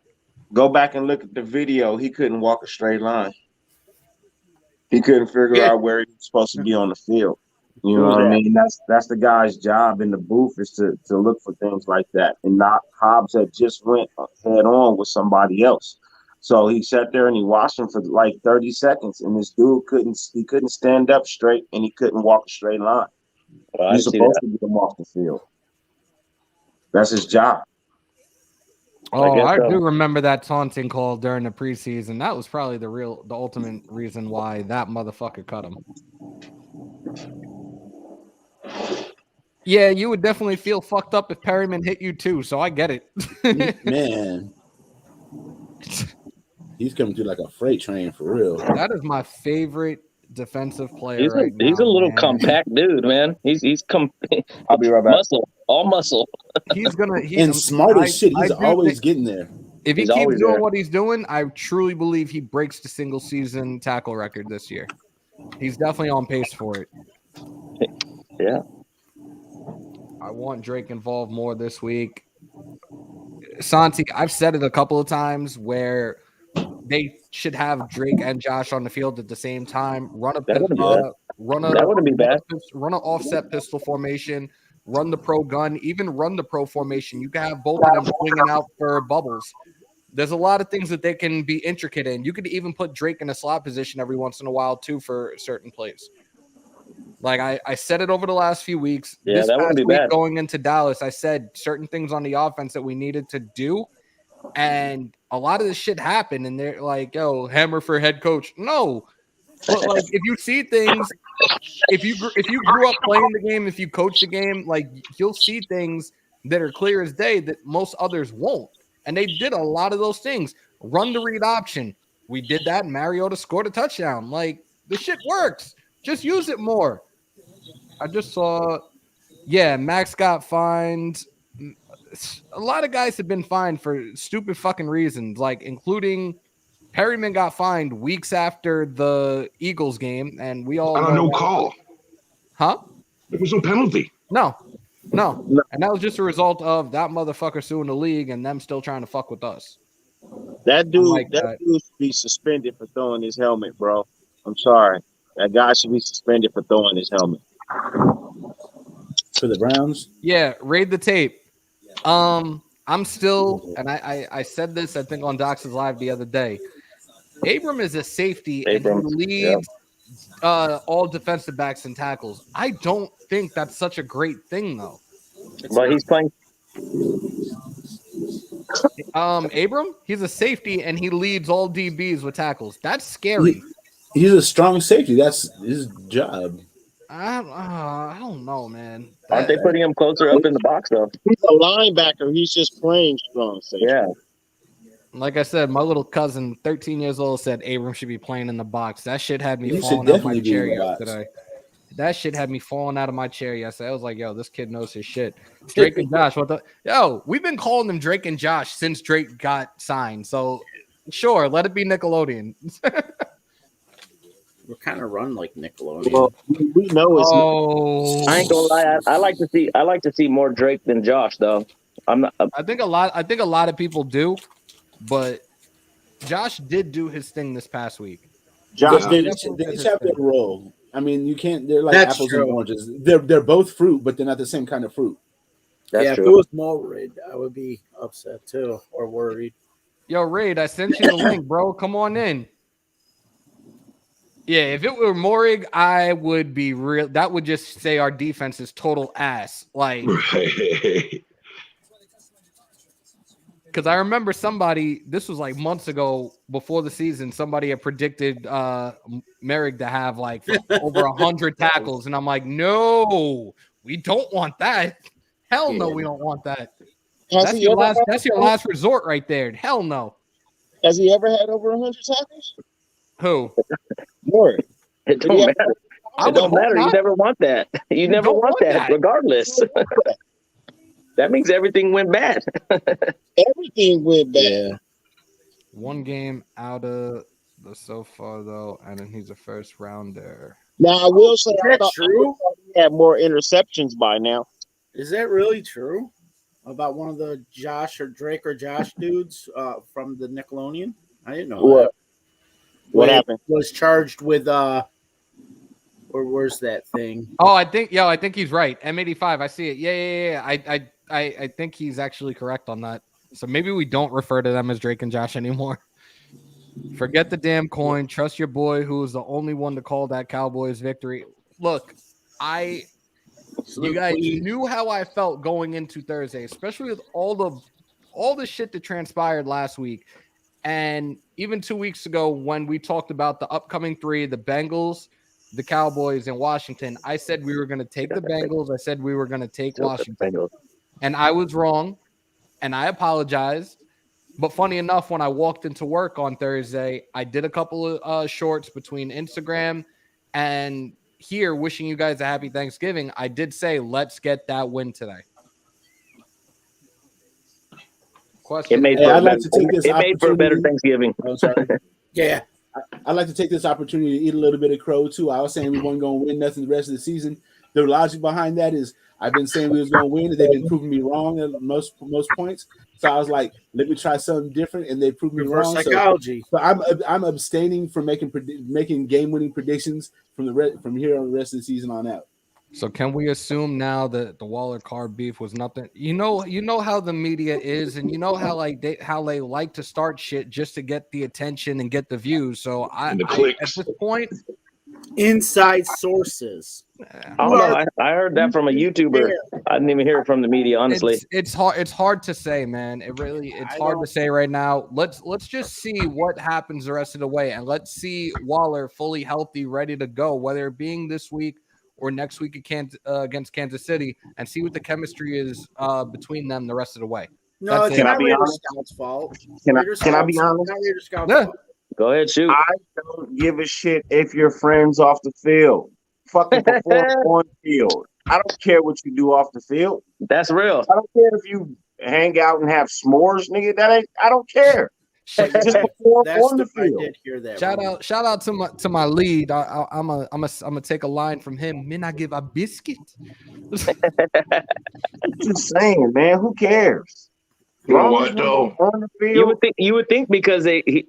S2: Go back and look at the video. He couldn't walk a straight line. He couldn't figure out where he was supposed to be on the field. You know what I mean? That's the guy's job in the booth is to look for things like that. And not Hobbs had just went head on with somebody else. So he sat there and he watched him for like 30 seconds, and this dude couldn't stand up straight, and he couldn't walk a straight line. He's supposed to get him off the field. That's his job.
S1: Oh, I do remember that taunting call during the preseason. That was probably the ultimate reason why that motherfucker cut him. Yeah, you would definitely feel fucked up if Perryman hit you too, so I get it.
S7: Man. He's coming through like a freight train for real.
S1: That is my favorite defensive player now.
S6: He's a little compact dude, man.
S2: I'll be right back.
S6: All muscle.
S1: He's
S7: smart as shit. He's always getting there.
S1: If he keeps doing what he's doing, I truly believe he breaks the single season tackle record this year. He's definitely on pace for it.
S6: Yeah.
S1: I want Drake involved more this week. Santi, I've said it a couple of times where they should have Drake and Josh on the field at the same time. Run an offset pistol formation, run the pro gun, even run the pro formation. You can have both of them swinging out for bubbles. There's a lot of things that they can be intricate in. You could even put Drake in a slot position every once in a while too for certain plays. Like I said it over the last few weeks.
S6: Yeah,
S1: this
S6: that wouldn't be bad.
S1: Going into Dallas, I said certain things on the offense that we needed to do, and a lot of this shit happened. And they're like, "Yo, Hammer for head coach." No, but like if you see things, if you grew up playing the game, if you coach the game, like you'll see things that are clear as day that most others won't. And they did a lot of those things. Run the read option. We did that. And Mariota scored a touchdown. Like the shit works. Just use it more. I just saw, Max got fined. A lot of guys have been fined for stupid fucking reasons, like including Perryman got fined weeks after the Eagles game, and we all
S5: no call.
S1: Huh?
S5: There was no penalty.
S1: No. And that was just a result of that motherfucker suing the league and them still trying to fuck with us.
S2: That dude should be suspended for throwing his helmet, bro. I'm sorry. That guy should be suspended for throwing his helmet.
S7: For the Browns?
S1: Yeah, raid the tape. I'm still, and I said this, I think, on Docs' Live the other day. Abram is a safety and he leads all defensive backs and tackles. I don't think that's such a great thing, though.
S6: But he's playing.
S1: Abram, he's a safety and he leads all DBs with tackles. That's scary.
S7: He's a strong safety. That's his job.
S1: I don't know, man.
S6: Aren't they putting him closer up in the box though?
S8: He's a linebacker. He's just playing strong safety.
S6: Yeah.
S1: Like I said, my little cousin, 13 years old, said Abram should be playing in the box. That shit had me
S7: He should
S1: falling out of my
S7: definitely be in
S1: chair
S7: the box.
S1: yesterday. That shit had me falling out of my chair yesterday. I was like, yo, this kid knows his shit. Drake and Josh, what the? Yo, we've been calling them Drake and Josh since Drake got signed. So, sure, let it be Nickelodeon.
S4: We're kind of run like Nickelodeon.
S8: Well, we know it's
S1: Oh,
S6: I ain't gonna lie. I like to see more Drake than Josh though. I'm not.
S1: I think a lot of people do, but Josh did do his thing this past week.
S8: Josh
S7: They
S8: did.
S7: each have their role. I mean, you can't. They're like
S4: That's
S7: apples
S4: true.
S7: and oranges. They're both fruit, but they're not the same kind of fruit.
S6: That's
S4: yeah, if
S6: true.
S4: it was Mulrid, I would be upset too or worried.
S1: Yo, Raid, I sent you the link, bro. Come on in. Yeah, if it were Morig, I would be real. That would just say our defense is total ass. Like,
S5: Right.
S1: because I remember somebody, this was like months ago before the season, somebody had predicted Merrick to have like over 100 tackles. And I'm like, no, we don't want that. Hell no, we don't want that.
S8: Has
S1: That's
S8: he
S1: your
S8: ever
S1: last,
S8: had,
S1: that's your last resort right there. Hell no.
S8: has he ever had over 100 tackles?
S1: Who?
S8: More.
S6: It don't
S8: Yeah.
S6: matter.
S1: I
S6: It
S1: would
S6: don't
S1: hope
S6: matter. You
S1: not.
S6: never want that. You never
S1: don't
S6: want
S1: want
S6: that,
S1: that.
S6: regardless. That means everything went bad.
S8: Everything went bad.
S4: Yeah.
S1: One game out of the so far though, and then he's a first rounder.
S8: Now I will say,
S4: Is
S8: I
S4: that
S8: thought
S4: true?
S8: he had more interceptions by now.
S4: Is that really true about one of the Josh or Drake or Josh dudes from the Nickelodeon? I didn't know
S8: What?
S4: that.
S8: What
S4: Wait,
S8: happened?
S4: Was charged with or where's that thing?
S1: Oh, I think he's right. M85. I see it. Yeah. I think he's actually correct on that. So maybe we don't refer to them as Drake and Josh anymore. Forget the damn coin. Trust your boy, who is the only one to call that Cowboys victory. Look, you guys knew how I felt going into Thursday, especially with all the shit that transpired last week. And even 2 weeks ago, when we talked about the upcoming three, the Bengals, the Cowboys, and Washington, I said we were going to take the Bengals. I said we were going to take Washington. And I was wrong, and I apologized. But funny enough, when I walked into work on Thursday, I did a couple of shorts between Instagram and here wishing you guys a happy Thanksgiving. I did say, let's get that win today. Question.
S6: It made
S7: Hey,
S6: for,
S7: I'd
S6: a
S7: like
S6: better,
S7: to take this
S6: it made for a better
S7: opportunity-
S6: Thanksgiving.
S7: Oh, sorry.
S4: Yeah.
S7: I'd like to take this opportunity to eat a little bit of crow too. I was saying we weren't going to win nothing the rest of the season. The logic behind that is I've been saying we was going to win, and they've been proving me wrong at most points. So I was like, let me try something different, and they proved me
S4: Reverse
S7: wrong.
S4: psychology.
S7: So I'm abstaining from making game-winning predictions from here on the rest of the season on out.
S1: So can we assume now that the Waller Carr beef was nothing? You know how the media is, and you know how they like to start shit just to get the attention and get the views. So
S5: And the
S1: at
S5: clicks.
S1: this point,
S4: Inside sources.
S6: I don't know. I heard that from a YouTuber. I didn't even hear it from the media, honestly.
S1: it's hard to say, man. It's hard to say right now. Let's just see what happens the rest of the way, and let's see Waller fully healthy, ready to go, whether it being this week or next week against Kansas City, and see what the chemistry is between them the rest of the way.
S4: No,
S1: That's
S4: it's
S1: it.
S2: Can I
S4: not
S2: be
S4: Raider
S2: honest?
S4: Scouts' fault.
S2: Can I
S4: Raider
S2: be
S4: Scouts-
S2: honest?
S4: Not Raider Scouts'
S1: Yeah.
S4: fault.
S6: Go ahead, shoot.
S2: I don't give a shit if you're friends off the field. Fucking perform on field. I don't care what you do off the field.
S6: That's real.
S2: I don't care if you hang out and have s'mores, nigga. I don't care. Just perform on the
S4: I
S2: field.
S4: did hear that.
S1: Shout out to my lead. I'm a take a line from him. Men, I give a biscuit.
S2: Just saying, man. Who cares?
S5: You know
S2: Long
S5: what,
S2: as
S5: though?
S2: we're on the field.
S6: You would think because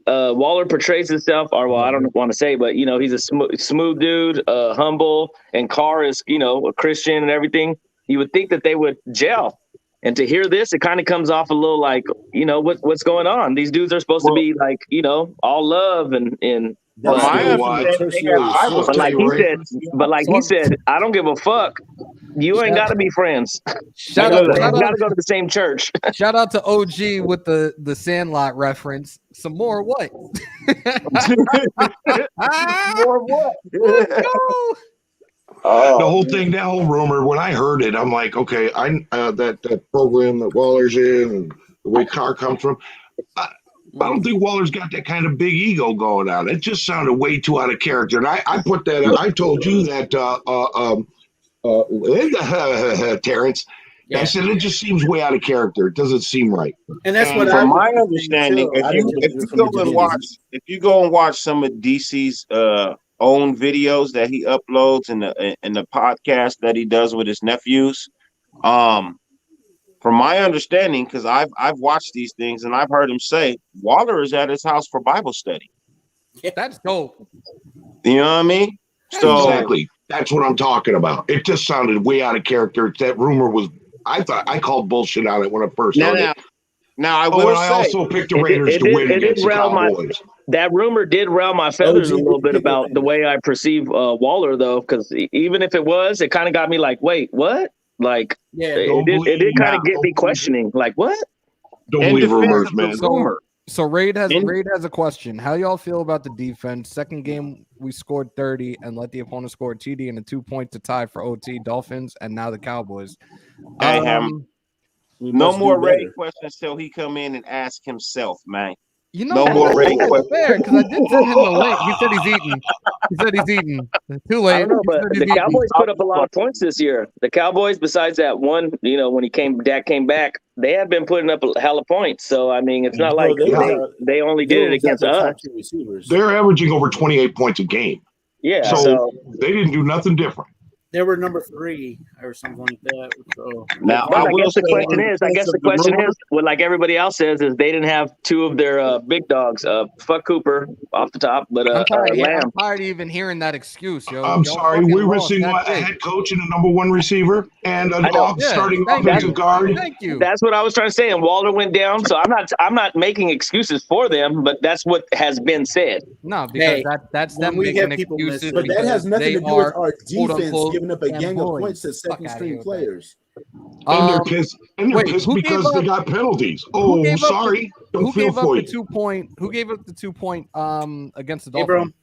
S6: Waller portrays himself, or well, I don't want to say, but he's a smooth dude, humble, and Carr is a Christian and everything. You would think that they would gel. And to hear this, it kind of comes off a little like, what's going on? These dudes are supposed to be like, all love and
S2: But
S5: That's
S2: my
S5: still why.
S2: understanding,
S6: but like he said, I don't give a fuck. You ain't got to be friends.
S1: Shout
S6: You
S1: out
S6: got to go to the same church.
S1: Shout out to OG with the Sandlot reference. Some more what?
S2: More what?
S1: Let's go.
S5: The whole thing, that whole rumor, when I heard it, I'm like, okay, that program that Waller's in and the way Carr comes from, I don't think Waller's got that kind of big ego going on. It just sounded way too out of character. And I put that, I told you that, Terrence,
S4: Yeah.
S5: I said, it just seems way out of character. It doesn't seem right.
S4: And that's
S2: And
S4: what
S2: from
S4: I
S2: my
S4: was
S2: understanding,
S4: thinking, too.
S2: if you go and watch some of DC's own videos that he uploads and the podcast that he does with his nephews, from my understanding, because I've watched these things and I've heard him say Waller is at his house for Bible study.
S1: That's dope.
S2: You know what I mean? So
S5: Exactly. That's what I'm talking about. It just sounded way out of character. That rumor was, I called bullshit on it when I first heard it.
S2: Now I will
S5: and
S2: say,
S5: I also picked the Raiders to win against the Cowboys.
S6: That rumor did rile my feathers a little bit about the way I perceive Waller, though, because even if it was, it kind of got me like, wait, what? Like, it did kind of get me questioning, like, what?
S5: Don't believe rumors, man.
S1: So Raid has a question. How y'all feel about the defense? Second game we scored 30 and let the opponent score a TD and a 2-point to tie for OT. Dolphins and now the Cowboys.
S2: No more Raid questions till he come in and ask himself, man.
S1: You know,
S2: no more Raid questions.
S1: Fair, because I did send him the link. He said he's eating. He said he's eating. Too late.
S6: I don't know, but the Cowboys put up a lot of points this year. The Cowboys, besides that one, when Dak came back, they have been putting up a hell of points. So I mean, it's not like they only did it against us.
S5: They're averaging over 28 points a game.
S6: Yeah,
S5: so they didn't do nothing different.
S4: They were number 3 or something like that. So
S2: now,
S6: I guess the question is, what like everybody else says, is they didn't have 2 of their big dogs. Fuck Cooper off the top, but
S1: I'm tired
S6: Lamb.
S1: of even hearing that excuse, yo.
S5: I'm sorry, we're missing a head coach and a number 1 receiver and an starting offensive guard.
S1: Thank you.
S6: That's what I was trying to say. And Waller went down, so I'm not making excuses for them, but that's what has been said.
S1: No, because that's them making excuses.
S7: But that has nothing to do with our defense
S1: unquote,
S7: giving up a gang of points to second-string players.
S5: And they're pissed. And they're pissed because they got penalties. Oh, sorry.
S1: Who gave up the 2-point? Who gave up the 2-point against the Dolphins?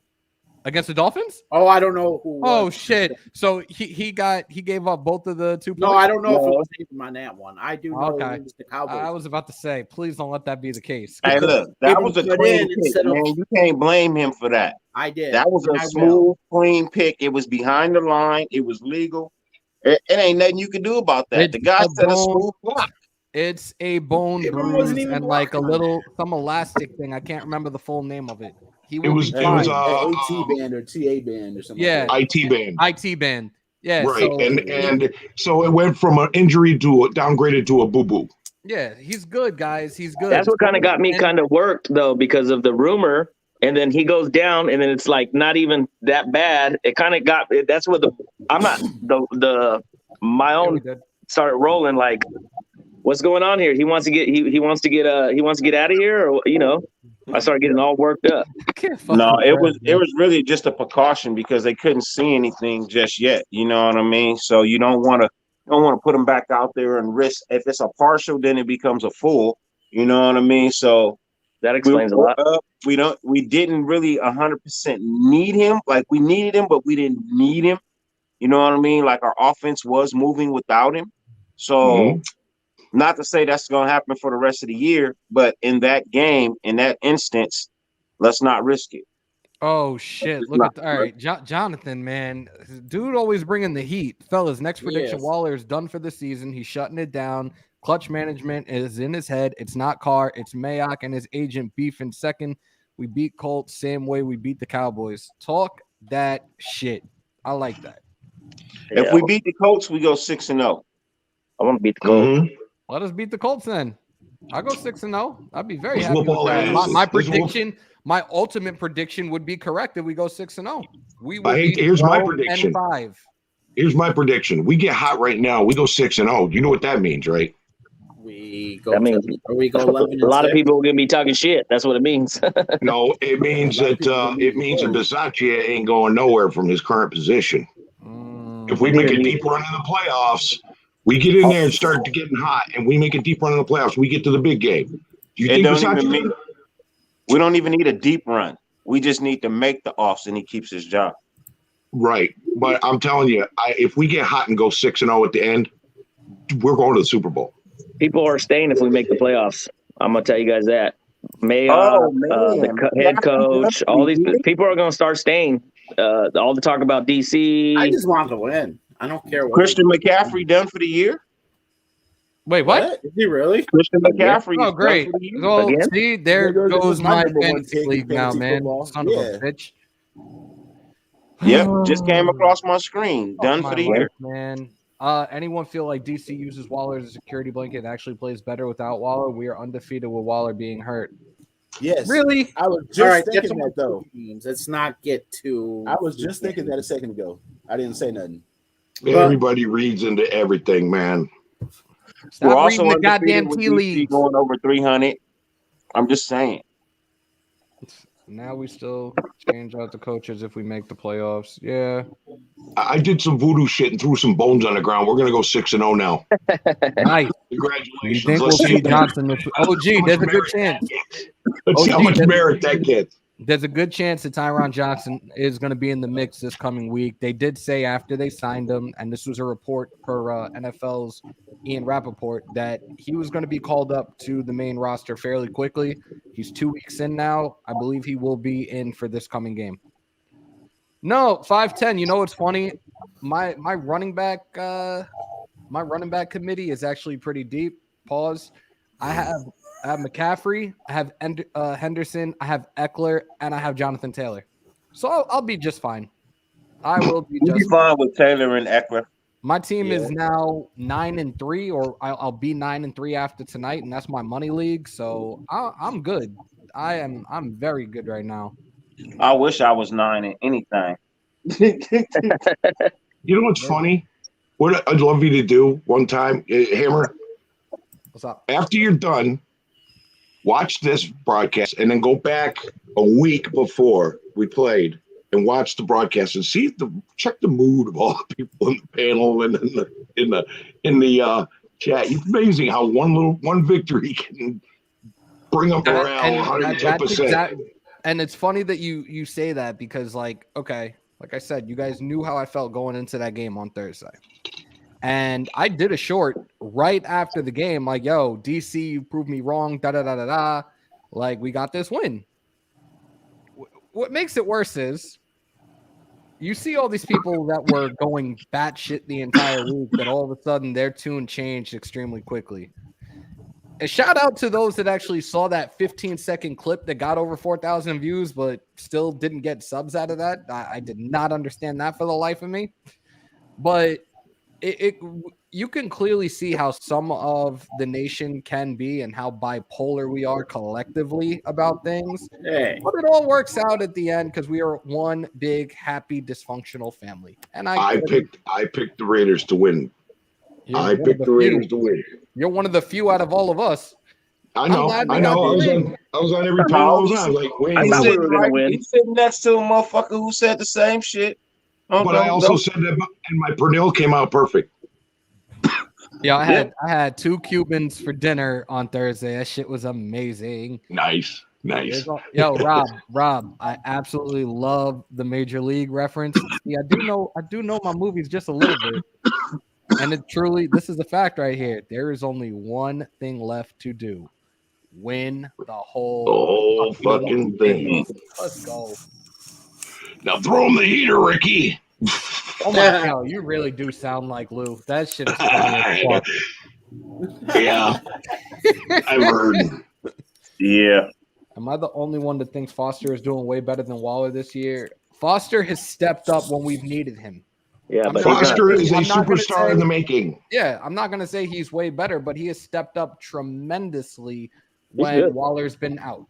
S1: Against the Dolphins?
S4: Oh, I don't know who.
S1: Oh shit! So he gave up both of the 2 points.
S4: No, I don't know if it was him on that one. I do know it was the Cowboys.
S1: I was about to say, please don't let that be the case.
S2: Hey, look, that was a clean pick, man. You can't blame him for that.
S4: I did.
S2: That was a smooth, clean pick. It was behind the line. It was legal. It ain't nothing you can do about that. The guy said a smooth block.
S1: It's a bone bruise and like some elastic thing. I can't remember the full name of it.
S7: It was AT band or TA band or something.
S1: Yeah,
S7: like that.
S5: IT band.
S1: Yeah,
S5: right. And so it went from an injury to downgraded to a boo boo.
S1: Yeah, he's good, guys. He's good.
S6: That's what kind of got me kind of worked though, because of the rumor. And then he goes down, and then it's like not even that bad. It kind of got. That's what my own started rolling. Like, what's going on here? He wants to get out of here, or I started getting all worked up.
S2: No, it was really just a precaution because they couldn't see anything just yet. You know what I mean? So you don't want to put them back out there and risk. If it's a partial, then it becomes a full. You know what I mean? So
S6: that explains a lot.
S2: We didn't really 100% need him. Like we needed him, but we didn't need him. You know what I mean? Like our offense was moving without him. So not to say that's going to happen for the rest of the year, but in that game, in that instance, let's not risk it.
S1: Oh shit! Look at all right, Jonathan, man, dude, always bringing the heat, fellas. Next prediction: Waller is done for the season. He's shutting it down. Clutch management is in his head. It's not Carr. It's Mayock and his agent beefing. Second, we beat Colts same way we beat the Cowboys. Talk that shit. I like that.
S2: If we beat the Colts, we go 6-0.
S6: I want to beat the Colts.
S1: Let us beat the Colts then. I'll go 6-0. I'd be very happy with that. My prediction, my ultimate prediction would be correct if we go 6-0. We would
S5: here's my prediction.
S1: 5.
S5: Here's my prediction. We get hot right now. We go 6-0. You know what that means, right?
S4: We go.
S6: That means
S4: we go 11.
S6: A lot of people are gonna be talking shit. That's what it means.
S5: No, it means that Bisaccia ain't going nowhere from his current position. If we make a deep run in the playoffs, we get in there and start getting hot, and we make a deep run in the playoffs. We get to the big game. Do you think
S2: we don't even need a deep run. We just need to make the offs, and he keeps his job.
S5: Right. But I'm telling you, if we get hot and go 6-0 at the end, we're going to the Super Bowl.
S6: People are staying if we make the playoffs. I'm gonna tell you guys that.
S2: Oh
S6: The
S2: man,
S6: head coach, all these
S2: McCaffrey,
S6: people are gonna start staying. All the talk about
S4: I
S6: DC.
S4: just want to win. I don't care what.
S2: Christian McCaffrey done for the year.
S1: Wait, what?
S4: Is he really?
S2: Christian McCaffrey
S1: Oh,
S2: is
S1: great.
S2: done for the year.
S1: Well,
S6: Again?
S1: see, there
S7: There goes
S1: goes
S7: my
S1: my
S7: number one
S1: fantasy
S7: pick in
S1: league now,
S7: fantasy
S1: man.
S7: football.
S1: Son of
S7: Yeah.
S1: a bitch.
S2: Yep, just came across my screen.
S1: Fuck
S2: Done
S1: my
S2: for the
S1: life,
S2: year.
S1: man. Anyone feel like DC uses Waller as a security blanket and actually plays better without Waller? We are undefeated with Waller being hurt.
S7: Yes.
S1: Really?
S7: I was just
S4: All right,
S7: thinking that though.
S4: Let's not get too.
S7: I was just thinking that a second ago. I didn't say nothing.
S5: Everybody reads into everything, man.
S1: Stop
S2: We're also
S1: reading the
S2: undefeated
S1: goddamn
S2: with
S1: tea
S2: DC
S1: leaves.
S2: going over 300. I'm just saying.
S1: Now we still change out the coaches if we make the playoffs. Yeah.
S5: I did some voodoo shit and threw some bones on the ground. We're going to go 6-0 now.
S1: Nice. You
S5: Congratulations.
S1: think we'll
S5: Let's
S1: see
S5: see
S1: Johnson this week? Oh, gee, there's a good chance.
S5: Let's see how
S1: OG,
S5: much merit that gets.
S1: There's a good chance that Tyron Johnson is going to be in the mix this coming week. They did say after they signed him, and this was a report per NFL's Ian Rappaport, that he was going to be called up to the main roster fairly quickly. He's 2 weeks in now. I believe he will be in for this coming game. No, 5'10". You know what's funny? My running back committee is actually pretty deep. Pause. I have McCaffrey, I have Henderson, I have Eckler, and I have Jonathan Taylor. So I'll be just fine. I will be
S2: You'll
S1: just
S2: be fine with Taylor and Eckler.
S1: My team is now 9-3, or I'll be 9-3 after tonight, and that's my money league. So I'm good. I'm very good right now.
S2: I wish I was 9 in anything.
S5: You know what's funny? What I'd love you to do one time, Hammer,
S1: What's up?
S5: after you're done, watch this broadcast and then go back a week before we played and watch the broadcast and check the mood of all the people in the panel and in the chat. It's amazing how one victory can bring them around 110%.
S1: And it's funny that you say that because, like I said, you guys knew how I felt going into that game on Thursday. And I did a short right after the game, like, yo, DC, you proved me wrong, da-da-da-da-da. Like, we got this win. What makes it worse is you see all these people that were going batshit the entire week, that all of a sudden their tune changed extremely quickly. A shout out to those that actually saw that 15-second clip that got over 4,000 views, but still didn't get subs out of that. I did not understand that for the life of me. But you can clearly see how some of the nation can be and how bipolar we are collectively about things.
S4: Hey.
S1: But it all works out at the end because we are one big, happy, dysfunctional family. And
S5: I picked the Raiders to win. I picked the Raiders to win.
S1: You're one of the few out of all of us.
S5: I know. I was on every panel. I was like, wait.
S6: I thought we were going to win.
S2: He's sitting next to a motherfucker who said the same shit.
S5: But I also said that, and my Pernil came out perfect.
S1: Yeah, I had 2 Cubans for dinner on Thursday. That shit was amazing.
S5: Nice.
S1: Yo, Rob, I absolutely love the Major League reference. Yeah, I do know my movies just a little bit. And this is a fact right here. There is only one thing left to do. Win the whole
S5: fucking thing.
S1: Let's go.
S5: Now throw him the heater, Ricky.
S1: Oh my God, you really do sound like Lou. That shit is funny as fuck.
S5: Yeah. I've heard.
S2: Yeah.
S1: Am I the only one that thinks Foster is doing way better than Waller this year? Foster has stepped up when we've needed him.
S6: Yeah, but
S5: Foster is a superstar in the making.
S1: Yeah, I'm not going to say he's way better, but he has stepped up tremendously when Waller's been out.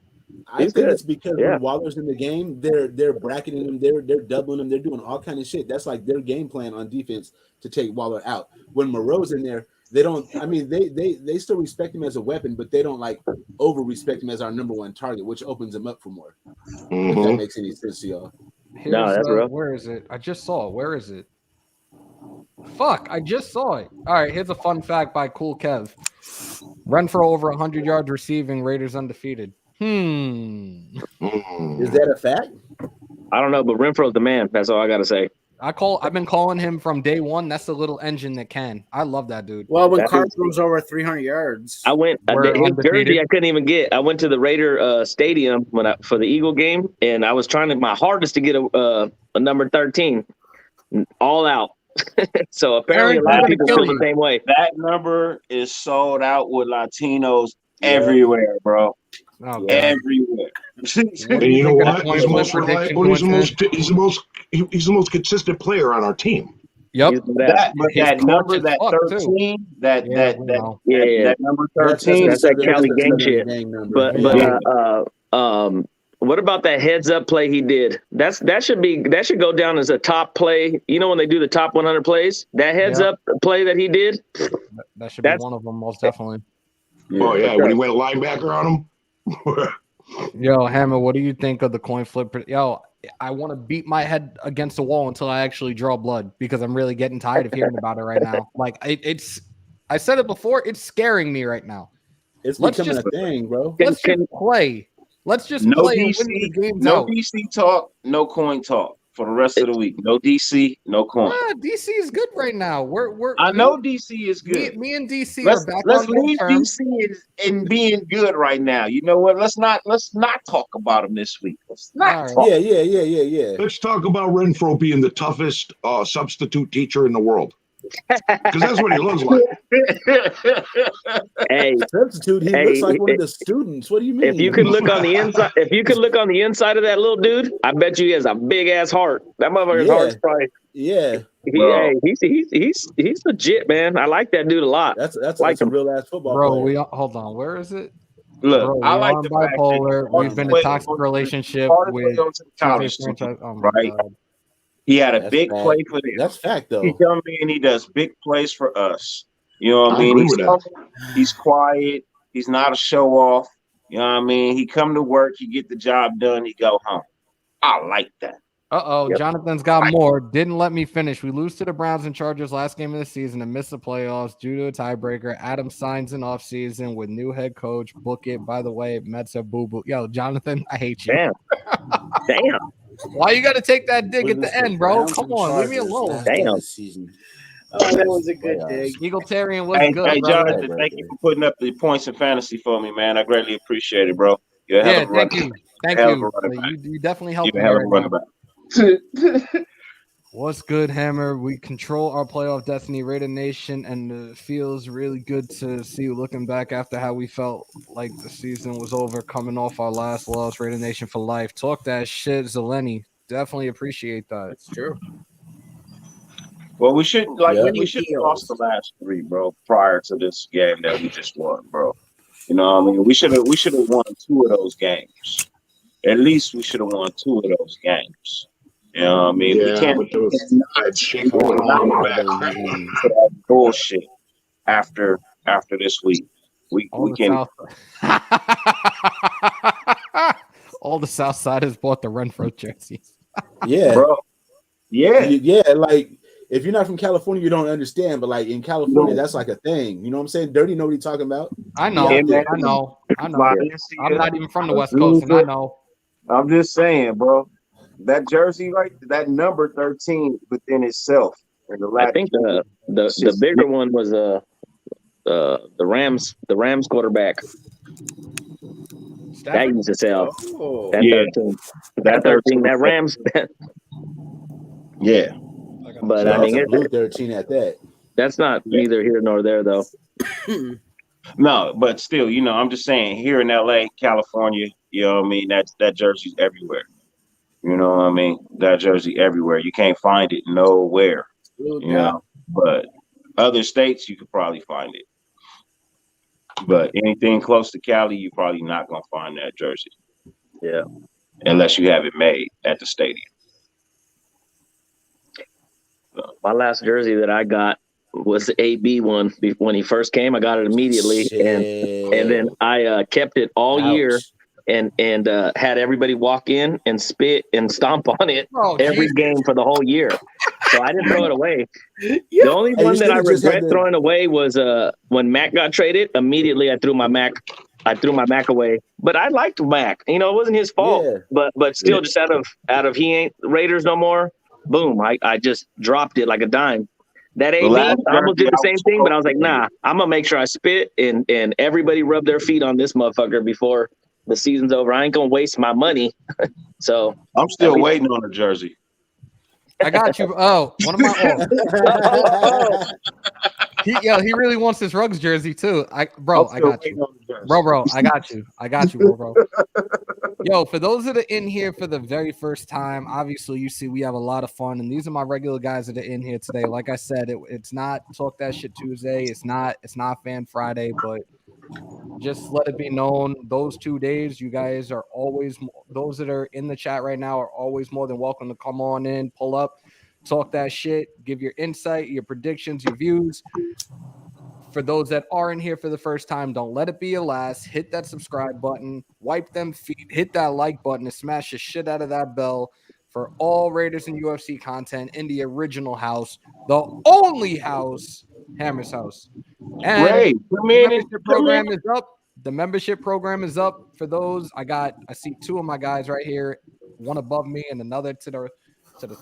S7: I think it's because when Waller's in the game, they're bracketing him, they're doubling him, they're doing all kind of shit. That's like their game plan on defense to take Waller out. When Moreau's in there, they don't. I mean, they still respect him as a weapon, but they don't like over respect him as our number one target, which opens him up for more. If that makes any sense to y'all.
S6: No, that's real.
S1: Where is it? I just saw it. Where is it? Fuck! I just saw it. All right, here's a fun fact by Cool Kev. Renfro over 100 yards receiving. Raiders undefeated.
S7: Is that a fact?
S6: I don't know, but Renfro's the man. That's all I got to say.
S1: I've been calling him from day one. That's the little engine that can. I love that dude.
S4: Well, when
S6: That
S4: Carr
S6: is-
S4: throws over 300 yards,
S6: I went
S1: We're
S6: his
S1: undefeated.
S6: jersey. I couldn't even get. I went to the Raider stadium for the Eagle game, and I was trying my hardest to get a number 13, all out. So apparently,
S1: Aaron,
S6: a lot
S1: they're
S6: of people
S1: gonna
S6: feel
S1: kill
S6: the same way.
S2: That number is sold out with Latinos
S7: Yeah.
S2: everywhere, bro.
S1: Oh, God.
S2: Everywhere.
S1: What do
S5: And you know
S1: think of the
S5: what?
S1: coin
S5: He's the
S1: flip
S5: most
S1: prediction
S5: reliable.
S1: coincidence?
S5: He's the most consistent player on our team.
S1: Yep.
S6: He's the best.
S2: But
S1: His
S2: that
S1: clutch
S2: number,
S1: as
S2: that
S1: fuck, too.
S2: 13, that
S1: Yeah,
S2: that
S1: we
S2: that,
S1: know.
S2: that,
S6: Yeah.
S2: that number
S7: That's
S2: 13
S6: That's that Cali
S7: the
S6: gang
S7: Southern
S6: shit.
S7: gang number.
S6: But what about that heads up play he did? That should go down as a top play. You know when they do the top 100 plays, that heads
S1: Yeah.
S6: up play that he did.
S1: That should be
S6: That's-
S1: one of them, most definitely.
S5: Oh yeah, when he went linebacker on him.
S1: Yo, Hammer, what do you think of the coin flip? Yo, I want to beat my head against the wall until I actually draw blood because I'm really getting tired of hearing about it right now. Like it's I said it before, it's scaring me right now.
S7: It's
S1: Let's
S7: becoming
S1: just-
S7: a thing, bro.
S1: Let's just play. Let's just
S2: No
S1: play and
S2: DC,
S1: win the games
S2: no
S1: out.
S2: DC talk, no coin talk for the rest of the week. No DC, no coin.
S1: DC is good right now. We're
S2: I know DC is
S1: me,
S2: good.
S1: me and DC
S2: Let's
S1: are back
S2: let's
S1: on good
S2: leave
S1: terms.
S2: DC in being good right now. You know what? Let's not talk about them this week. Let's not
S1: All right.
S2: talk.
S7: Yeah.
S5: Let's talk about Renfro being the toughest substitute teacher in the world. Because that's what he looks like.
S6: Hey,
S7: Substitute. He
S6: Hey,
S7: looks like one of the students. What do you mean?
S6: if you could look on the inside, of that little dude, I bet you he has a big ass heart. That motherfucker's
S7: Yeah.
S6: heart's probably.
S7: Yeah,
S6: He's legit, man. I like that dude a lot.
S7: that's
S6: Like
S7: a
S6: him.
S7: real ass football
S1: Bro,
S7: player.
S1: hold on. Where is it?
S2: Look,
S1: Bro,
S2: I
S1: we
S2: like
S1: are
S2: the fact that
S1: bipolar.
S2: he
S1: We've been in a
S2: played
S1: toxic
S2: on-
S1: relationship
S2: hardest
S1: with
S2: way on to the college
S1: franchise.
S2: team,
S1: Oh my
S2: right?
S1: God.
S2: He had a
S7: That's
S2: big
S7: fact.
S2: play for them.
S7: That's fact though.
S2: He come in, he does big plays for us. You know what I
S5: I
S2: mean?
S5: agree with that.
S2: He's quiet. He's not a show off. You know what I mean? He come to work, he get the job done, he go home. I like that.
S1: Yep. Jonathan's got more. Didn't let me finish. We lose to the Browns and Chargers last game of the season and miss the playoffs due to a tiebreaker. Adam signs an offseason with new head coach. Book it. By the way, Mets are boo-boo. Yo, Jonathan, I hate you.
S6: Damn.
S1: Why you got to take that dig at
S7: Witness
S1: the end, bro?
S7: Browns
S1: Come
S7: and
S1: on, leave me
S7: Chargers
S1: alone.
S7: last game of the season.
S4: oh, that was a good dig.
S1: Egalitarian was
S2: Hey,
S1: good,
S2: hey
S1: brother.
S2: Jonathan, thank you for putting up the points in fantasy for me, man. I greatly appreciate it, bro. You're a hell
S1: Yeah,
S2: of a
S1: thank
S2: running
S1: you. Thank
S2: hell of
S1: you.
S2: a running back.
S1: You definitely helped
S2: You're
S1: me
S2: a hell of a
S1: right
S2: running
S1: now.
S2: back.
S1: What's good, Hammer? We control our playoff destiny, Raider Nation, and it feels really good to see you looking back after how we felt like the season was over, coming off our last loss. Raider Nation for life. Talk that shit, Zeleny. Definitely appreciate that.
S4: That's true.
S2: Well, we shouldn't
S7: Yeah.
S2: we should have lost the last three, bro, prior to this game that we just won, bro. You know what I mean? We should have won two of those games. At least we should have won two of those games. You know what I mean? We
S5: Yeah,
S2: can't
S5: but there was bad shit going on in the background.
S2: for that bullshit after this week. We can
S1: All the South Siders bought the Renfro jerseys.
S7: Yeah,
S2: bro. Yeah.
S7: yeah. Like if you're not from California, you don't understand. But like in California, that's like a thing. You know what I'm saying? Dirty know what he's talking about.
S1: I know.
S7: Yeah,
S2: man.
S1: I know. I'm not even from the West
S2: Valencia.
S1: Coast, and I know.
S2: I'm just saying, bro. That jersey, right? That number 13 within itself. And the
S6: I think the bigger one was the Rams quarterback. That used to sell.
S4: Oh,
S6: That
S2: Yeah.
S6: 13. That 13. That Rams.
S2: Yeah.
S6: But
S7: So
S6: I mean,
S7: that's a blue 13 at that.
S6: that's not neither here nor there, though.
S2: No, but still, you know, I'm just saying here in LA, California, you know what I mean? That jersey's everywhere. You know what I mean? That jersey everywhere. You can't find it nowhere. You know, but other states you could probably find it. But anything close to Cali, you're probably not gonna find that jersey.
S6: Yeah.
S2: Unless you have it made at the stadium.
S6: My last jersey that I got was the AB one. When he first came, I got it immediately, and then I kept it all year. And had everybody walk in and spit and stomp on it every game for the whole year. So I didn't throw it away. The only one that I regret throwing away was when Mac got traded. Immediately I threw my Mac away. But I liked Mac. You know, it wasn't his fault.
S7: Yeah.
S6: But still, just out of he ain't Raiders no more. boom, I just dropped it like a dime. That
S2: The
S6: AB,
S2: last
S6: I'm gonna do
S2: jersey
S6: the
S2: I
S6: same
S2: was
S6: thing, but I was like,
S2: supposed to
S6: nah, I'm gonna make sure I spit and everybody rub their feet on this motherfucker before the season's over. I ain't gonna waste my money. So
S2: I'm
S6: at
S2: still
S6: least
S2: waiting on a jersey.
S1: I got you. Oh, one of my he really wants his Rugs jersey too. I
S2: I'm
S1: got
S2: still
S1: you.
S2: waiting on the jersey.
S1: Bro, I got you, bro. Yo, for those that are in here for the very first time, obviously you see we have a lot of fun, and these are my regular guys that are in here today. Like I said, it's not Talk That Shit Tuesday, it's not Fan Friday, but just let it be known those 2 days, you guys are always, those that are in the chat right now are always more than welcome to come on in, pull up, talk that shit, give your insight, your predictions, your views. For those that are in here for the first time, don't let it be your last. Hit that subscribe button, wipe them feet, hit that like button, and smash the shit out of that bell for all Raiders and UFC content in the original house, the only house, Hammers House. And
S2: Ray, come in and
S1: membership
S2: come in.
S1: program is up. The membership program is up for those. I see two of my guys right here, one above me and another to the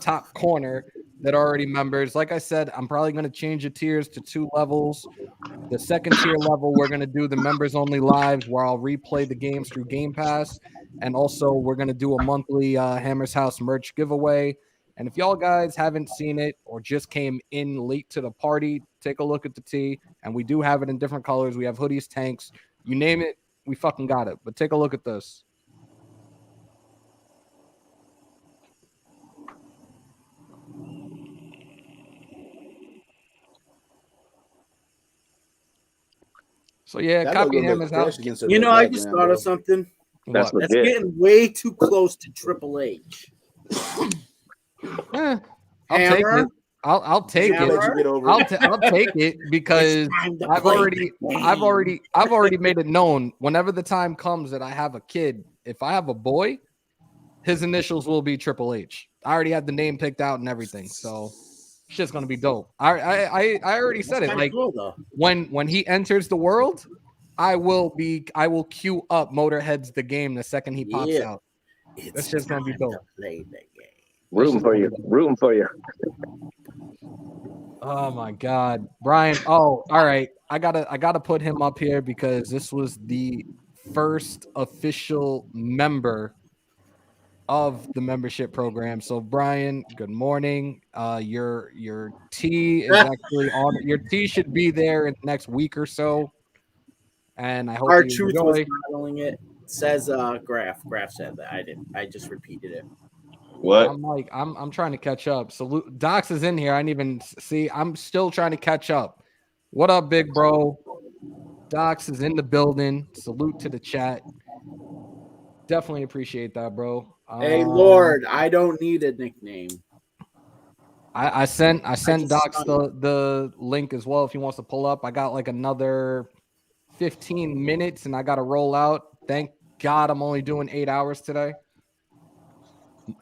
S1: top corner that are already members. Like I said, I'm probably going to change the tiers to 2 levels. The second tier level, we're going to do the members only lives where I'll replay the games through Game Pass. And also we're going to do a monthly Hammers House merch giveaway. And if y'all guys haven't seen it or just came in late to the party, take a look at the tee. And we do have it in different colors. We have hoodies, tanks, you name it, we fucking got it. But take a look at this. So yeah,
S7: That
S1: copy
S7: logo looks
S1: Hammers House.
S7: fresh against the
S4: You
S7: red
S4: know, I just
S7: background,
S4: thought
S7: bro.
S4: of something.
S6: that's
S1: What?
S4: That's
S6: legit.
S4: getting way too close to Triple H.
S1: I'll take
S4: Hammer,
S1: it. I'll take
S7: Triple
S1: it.
S7: H, you get over
S1: I'll
S7: it.
S1: take it because
S4: It's time to
S1: I've
S4: play
S1: already
S4: the game.
S1: I've already made it known whenever the time comes that I have a kid, if I have a boy, his initials will be Triple H. I already have the name picked out and everything. So shit's gonna be dope. I already said it.
S4: Kinda
S1: Like
S4: cool, though.
S1: when he enters the world, I will queue up Motorhead's The Game the second he pops
S4: Yeah.
S1: out.
S4: It's
S1: That's just gonna be
S4: time
S1: dope.
S4: to play the game.
S6: Rooting for you. Rooting for you.
S1: Oh my God, Brian. Oh, all right. I gotta put him up here because this was the first official member of the membership program. So Brian, good morning. Your tea is actually on. Your tea should be there in the next week or so. And I hope
S4: Our
S1: you
S4: truth was
S1: enjoy.
S4: modeling it. Says Graf. Graf said that. I didn't. I just repeated it.
S2: What?
S1: I'm trying to catch up. Salute. Docs is in here. I didn't even see. I'm still trying to catch up. What up, big bro? Docs is in the building. Salute to the chat. Definitely appreciate that, bro.
S4: Hey, Lord, I don't need a nickname.
S1: I sent
S4: just
S1: Docs
S4: stunned.
S1: the link as well if he wants to pull up. I got like another 15 minutes and I got to roll out. Thank God I'm only doing 8 hours today.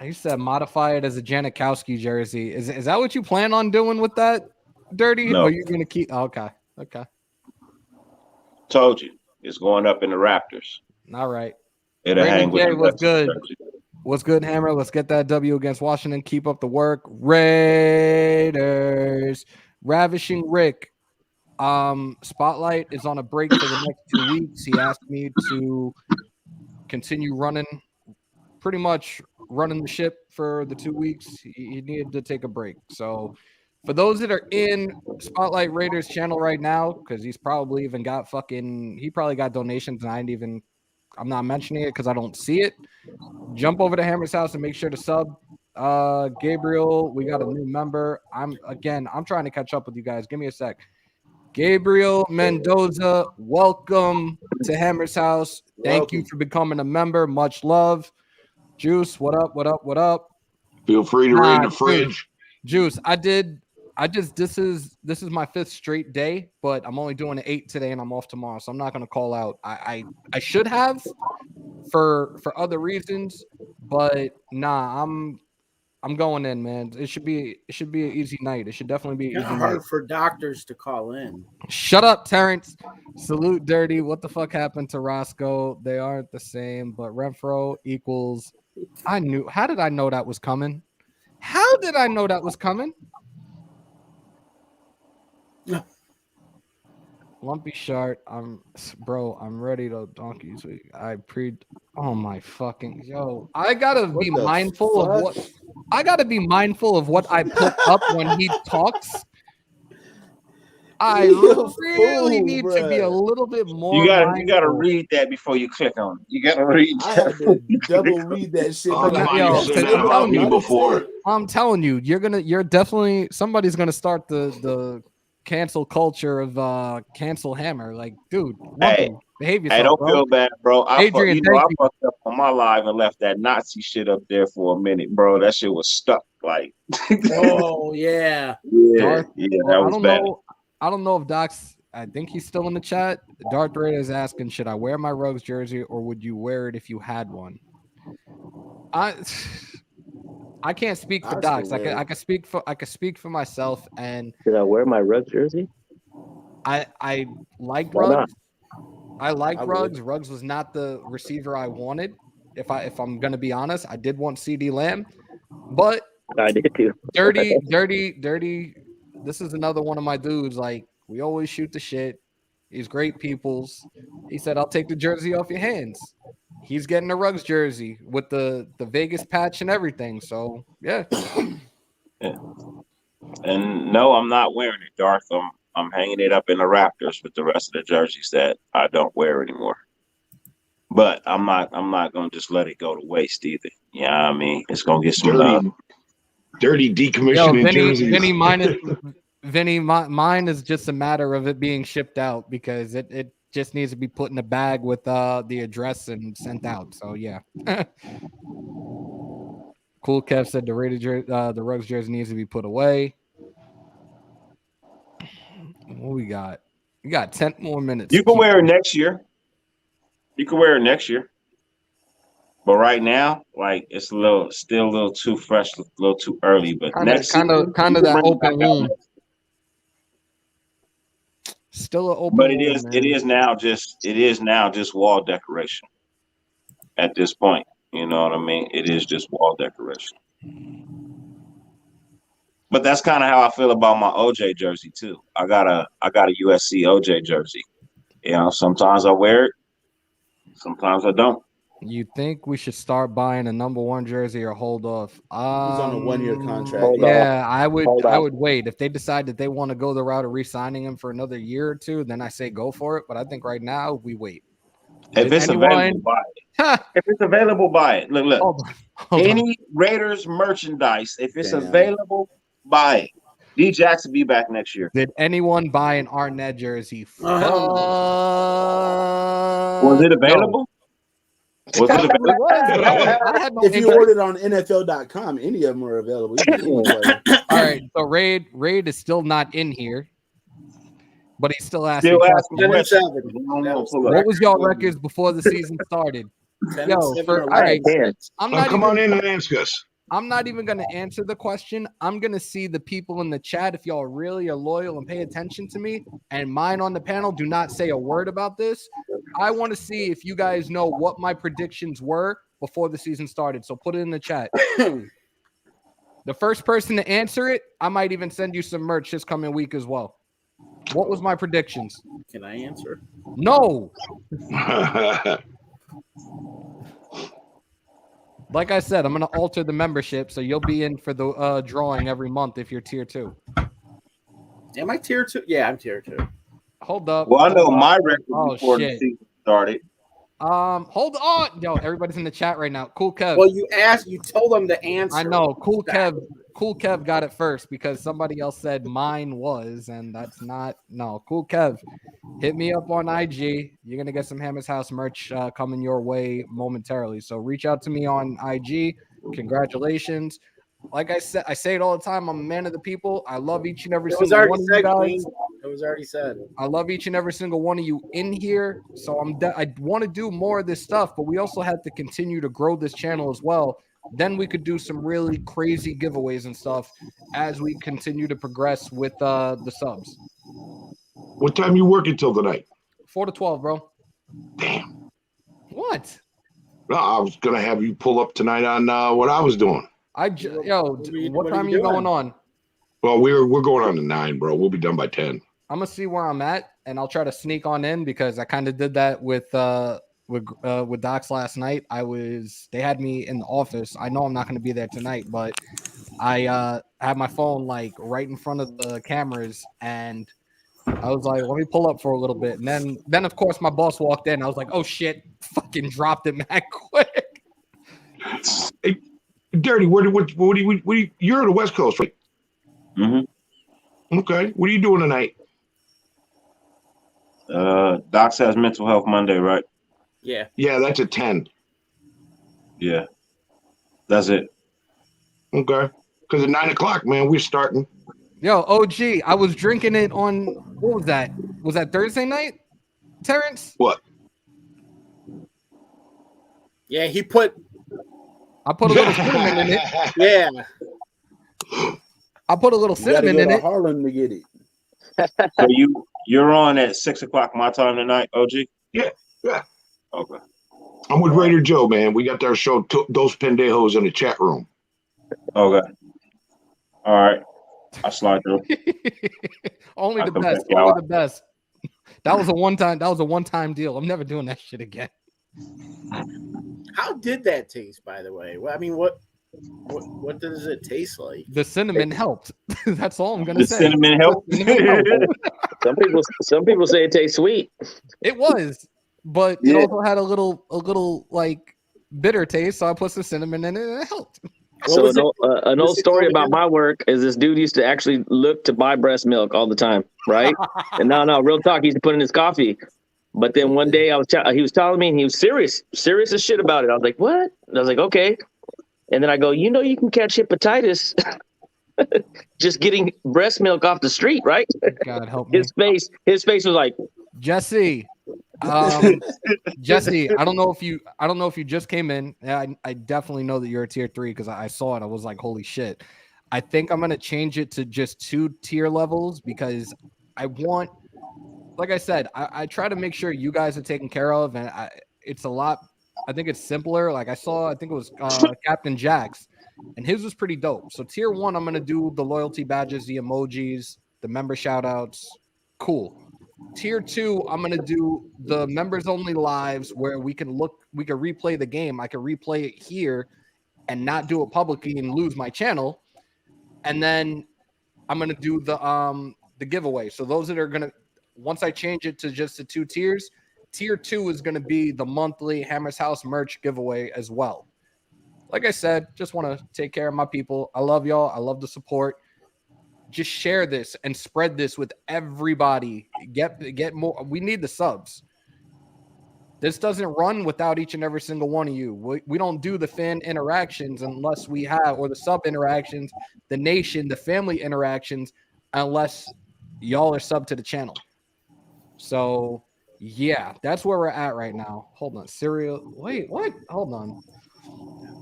S1: He said modify it as a Janikowski jersey. Is that what you plan on doing with that, Dirty?
S2: No.
S1: Or you're gonna keep? Oh, okay.
S2: Told you. It's going up in the Rafters.
S1: All right.
S2: It'll hang
S1: Raymond
S2: with
S1: J,
S2: the
S1: what's
S2: rest of the
S1: good?
S2: jersey.
S1: What's good, Hammer? Let's get that W against Washington. Keep up the work. Raiders. Ravishing Rick. Spotlight is on a break for the next 2 weeks. He asked me to continue pretty much running the ship for the 2 weeks. He needed to take a break. So for those that are in Spotlight Raiders channel right now, because he's probably even got he probably got donations and I'm not mentioning it because I don't see it. Jump over to Hammers House and make sure to sub. Gabriel, we got a new member. I'm trying to catch up with you guys. Give me a sec. Gabriel Mendoza, welcome to Hammers House. Thank you for becoming a member. Much love. Juice, what up? What up? What up?
S5: Feel free to raid the fridge.
S1: Juice, this is my 5th straight day, but I'm only doing 8 today and I'm off tomorrow, so I'm not gonna call out. I should have for other reasons, but nah, I'm going in, man. It should be an easy night. It should definitely be an
S4: It's
S1: easy
S4: hard
S1: night.
S4: for doctors to call in.
S1: Shut up, Terrence. Salute, Dirty. What the fuck happened to Roscoe? They aren't the same, but Renfro equals. How did I know that was coming? How hell did I know that was coming? Lumpy Shark, I'm ready to donkey. So oh my fucking I gotta be mindful of what I put up when he talks. I really need to be a little bit more.
S2: You gotta read that before you click on it. You gotta read.
S7: I had to double read that shit.
S1: I'm telling you, you're definitely somebody's gonna start the cancel culture of cancel Hammer. Like, dude, behave yourself.
S2: Hey, don't
S1: bro.
S2: feel bad, bro.
S1: Adrian,
S2: I fucked up on my live and left that Nazi shit up there for a minute, bro. That shit was stuck. Like,
S4: oh yeah,
S2: that was bad.
S1: I don't know if Doc's. I think he's still in the chat. Darth Vader is asking, should I wear my Ruggs jersey or would you wear it if you had one? I can't speak for Docs. I can speak for myself. And
S6: should I wear my Ruggs jersey?
S1: I like Ruggs. I like Ruggs. Ruggs was not the receiver I wanted. If I'm gonna be honest, I did want CD Lamb, but
S6: I did too.
S1: dirty. This is another one of my dudes. Like, we always shoot the shit. He's great peoples. He said, I'll take the jersey off your hands. He's getting a Ruggs jersey with the Vegas patch and everything. So, yeah.
S2: And no, I'm not wearing it, Darth. I'm hanging it up in the Raptors with the rest of the jerseys that I don't wear anymore. But I'm not gonna just let it go to waste either. Yeah, I mean, it's gonna get some
S5: dirty decommissioning jerseys.
S1: Vinny, mine is just a matter of it being shipped out because it just needs to be put in a bag with the address and sent out. So yeah. Cool Kev said the Ruggs jersey needs to be put away. What we got? We got 10 more minutes.
S2: You can wear it next year. But right now, like, it's still a little too fresh, a little too early. But next
S1: kind of that open wound. Still an open.
S2: But it is now just wall decoration. At this point, you know what I mean? It is just wall decoration. But that's kind of how I feel about my OJ jersey too. I got a USC OJ jersey. You know, sometimes I wear it, sometimes I don't.
S1: You think we should start buying a number 1 jersey or hold off? He's
S7: on a 1-year contract.
S1: I would wait. If they decide that they want to go the route of re-signing him for another year or two, then I say go for it. But I think right now we wait.
S2: If it's available, buy it. If it's available, buy it. Look. Hold on. Raiders merchandise, if it's available, buy it. D Jackson be back next year.
S1: Did anyone buy an Arnett jersey?
S2: Was it available?
S7: No. Was it available? If you ordered on NFL.com, any of them are available.
S1: All right, so Raid is still not in here, but he's still asking. What was y'all records before the season started? All right,
S5: come on in and ask us.
S1: I'm not even going to answer the question. I'm going to see the people in the chat if y'all really are loyal and pay attention to me. And mine on the panel do not say a word about this. I want to see if you guys know what my predictions were before the season started. So put it in the chat. The first person to answer it, I might even send you some merch this coming week as well. What was my predictions?
S4: Can I answer?
S1: No. Like I said, I'm going to alter the membership, so you'll be in for the drawing every month if you're tier 2.
S4: Am I tier 2? Yeah, I'm tier 2.
S1: Hold up.
S2: Well, I know my record before the season started.
S1: Hold on. Yo, everybody's in the chat right now. Cool Kev.
S4: Well, you told them to answer.
S1: I know. Cool Kev got it first because somebody else said mine was, and that's not. No, Cool Kev. Hit me up on IG. You're going to get some Hammers.House merch coming your way momentarily. So reach out to me on IG. Congratulations. Like I said, I say it all the time. I'm a man of the people. I love each and every single one of you guys.
S4: It was already said.
S1: I love each and every single one of you in here. So I want to do more of this stuff, but we also have to continue to grow this channel as well. Then we could do some really crazy giveaways and stuff as we continue to progress with the subs.
S5: What time you working till tonight?
S1: 4 to 12, bro.
S5: Damn.
S1: What?
S5: No, I was gonna have you pull up tonight on what I was doing.
S1: What time are you going on?
S5: Well, we're going on to 9, bro. We'll be done by 10.
S1: I'm gonna see where I'm at, and I'll try to sneak on in because I kind of did that with Docs last night. They had me in the office. I know I'm not gonna be there tonight, but I had my phone like right in front of the cameras, and I was like, let me pull up for a little bit, and then of course my boss walked in. I was like, oh shit, fucking dropped it mad quick.
S5: Hey, Dirty, what do you, you're on the West Coast, right?
S2: Mm-hmm.
S5: Okay. What are you doing tonight?
S2: Doc says mental health Monday, right?
S4: Yeah.
S5: Yeah, that's at 10.
S2: Yeah. That's it.
S5: Okay. Because at 9 o'clock, man, we're starting.
S1: Yo, OG, I was drinking it on, what was that? Was that Thursday night, Terrence?
S5: What?
S4: Yeah,
S1: I put a little cinnamon in it.
S4: Yeah.
S1: I put a little
S7: You gotta
S1: cinnamon
S7: go
S1: in
S7: to
S1: it.
S7: Harlem to get it.
S2: So you're on at 6 o'clock my time tonight, OG?
S5: Yeah.
S2: Okay.
S5: I'm with Raider Joe, man. We got our show, Dos Pendejos, in the chat room.
S2: Okay. All right. I slide through.
S1: Only the
S2: come
S1: best.
S2: back,
S1: Only
S2: y'all.
S1: the best. That was a one-time deal. I'm never doing that shit again.
S4: How did that taste, by the way? Well, I mean, what does it taste like?
S1: The cinnamon helped. That's all I'm gonna
S2: The
S1: say.
S2: cinnamon help.
S6: Some people say it tastes sweet.
S1: It was, but it
S2: Yeah.
S1: also had a little like bitter taste. So I put some cinnamon in it, and it helped.
S6: So
S4: was it?
S6: an
S4: Was
S6: old
S4: it
S6: story
S4: called
S6: about
S4: again?
S6: my work is this dude used to actually look to buy breast milk all the time, right? And no, real talk. He used to put in his coffee. But then one day he was telling me, and he was serious as shit about it. I was like, what? And I was like, okay. And then I go, you can catch hepatitis just getting breast milk off the street, right?
S1: God help me,
S6: His face was like,
S1: Jesse. Jesse, I don't know if you just came in. I definitely know that you're a tier 3 because I saw it. I was like, holy shit. I think I'm gonna change it to just 2 tier levels because I want, like I said, I try to make sure you guys are taken care of, and it's a lot. I think it's simpler. Like I think it was Captain Jack's, and his was pretty dope. So tier 1, I'm gonna do the loyalty badges, the emojis, the member shout outs. Cool. Tier 2, I'm gonna do the members only lives where we can replay the game. I can replay it here and not do it publicly and lose my channel. And then I'm gonna do the giveaway. So those that are gonna, once I change it to just the 2 tiers, tier 2 is gonna be the monthly Hammers.House merch giveaway as well. Like I said, just want to take care of my people. I love y'all. I love the support. Just share this and spread this with everybody. Get more. We need the subs. This doesn't run without each and every single one of you. We don't do the fan interactions unless we have, or the sub interactions, the nation, the family interactions, unless y'all are sub to the channel. So yeah, that's where we're at right now. Hold on. Cereal. Wait, what? Hold on.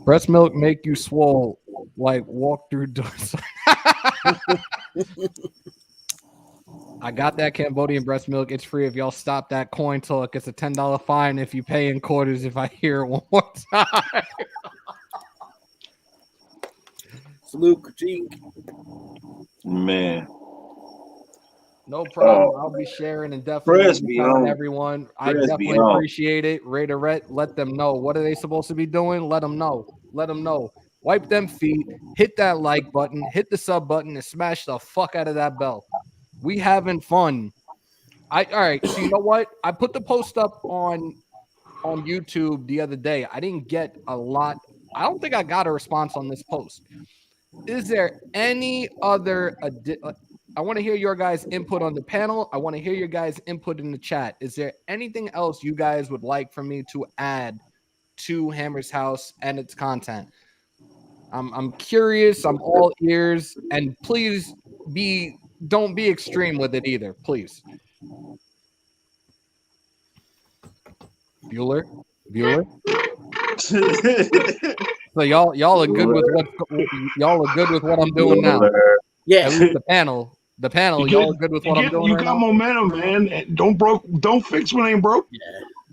S1: Breast milk make you swole like walk through doors. I got that Cambodian breast milk. It's free if y'all stop that coin talk. It's a $10 fine if you pay in quarters if I hear it one more time.
S4: Salute, critique.
S2: Man.
S1: No problem. I'll be sharing and definitely be telling everyone. I definitely appreciate it. Raiderette, let them know. What are they supposed to be doing? Let them know. Let them know. Wipe them feet. Hit that like button. Hit the sub button and smash the fuck out of that bell. We having fun. All right. So you know what? I put the post up on YouTube the other day. I didn't get a lot. I don't think I got a response on this post. Is there any other? I want to hear your guys' input on the panel. I want to hear your guys' input in the chat. Is there anything else you guys would like for me to add to Hammers.House and its content? I'm curious. I'm all ears. And please don't be extreme with it either. Please. Bueller. So y'all are good with what I'm doing now.
S4: Yeah.
S1: At least the panel, y'all are good with what I'm doing.
S5: You got momentum, man. Don't fix what ain't broke.
S4: Yeah.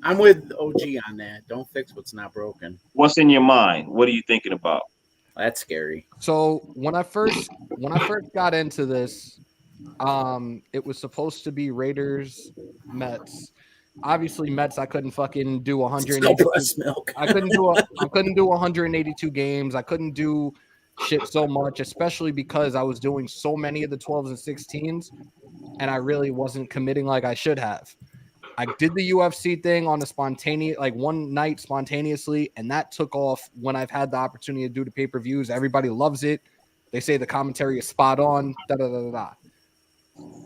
S4: I'm with OG on that. Don't fix what's not broken.
S2: What's in your mind? What are you thinking about?
S4: That's scary.
S1: So when I first got into this, it was supposed to be Raiders, Mets. Obviously, Mets. I couldn't fucking do 182.
S4: Breast milk.
S1: I couldn't do 182 games. I couldn't do shit so much, especially because I was doing so many of the 12s and 16s, and I really wasn't committing like I should have. I did the UFC thing on a spontaneous, like one night spontaneously, and that took off when I've had the opportunity to do the pay-per-views. Everybody loves it. They say the commentary is spot on. Da da da da da.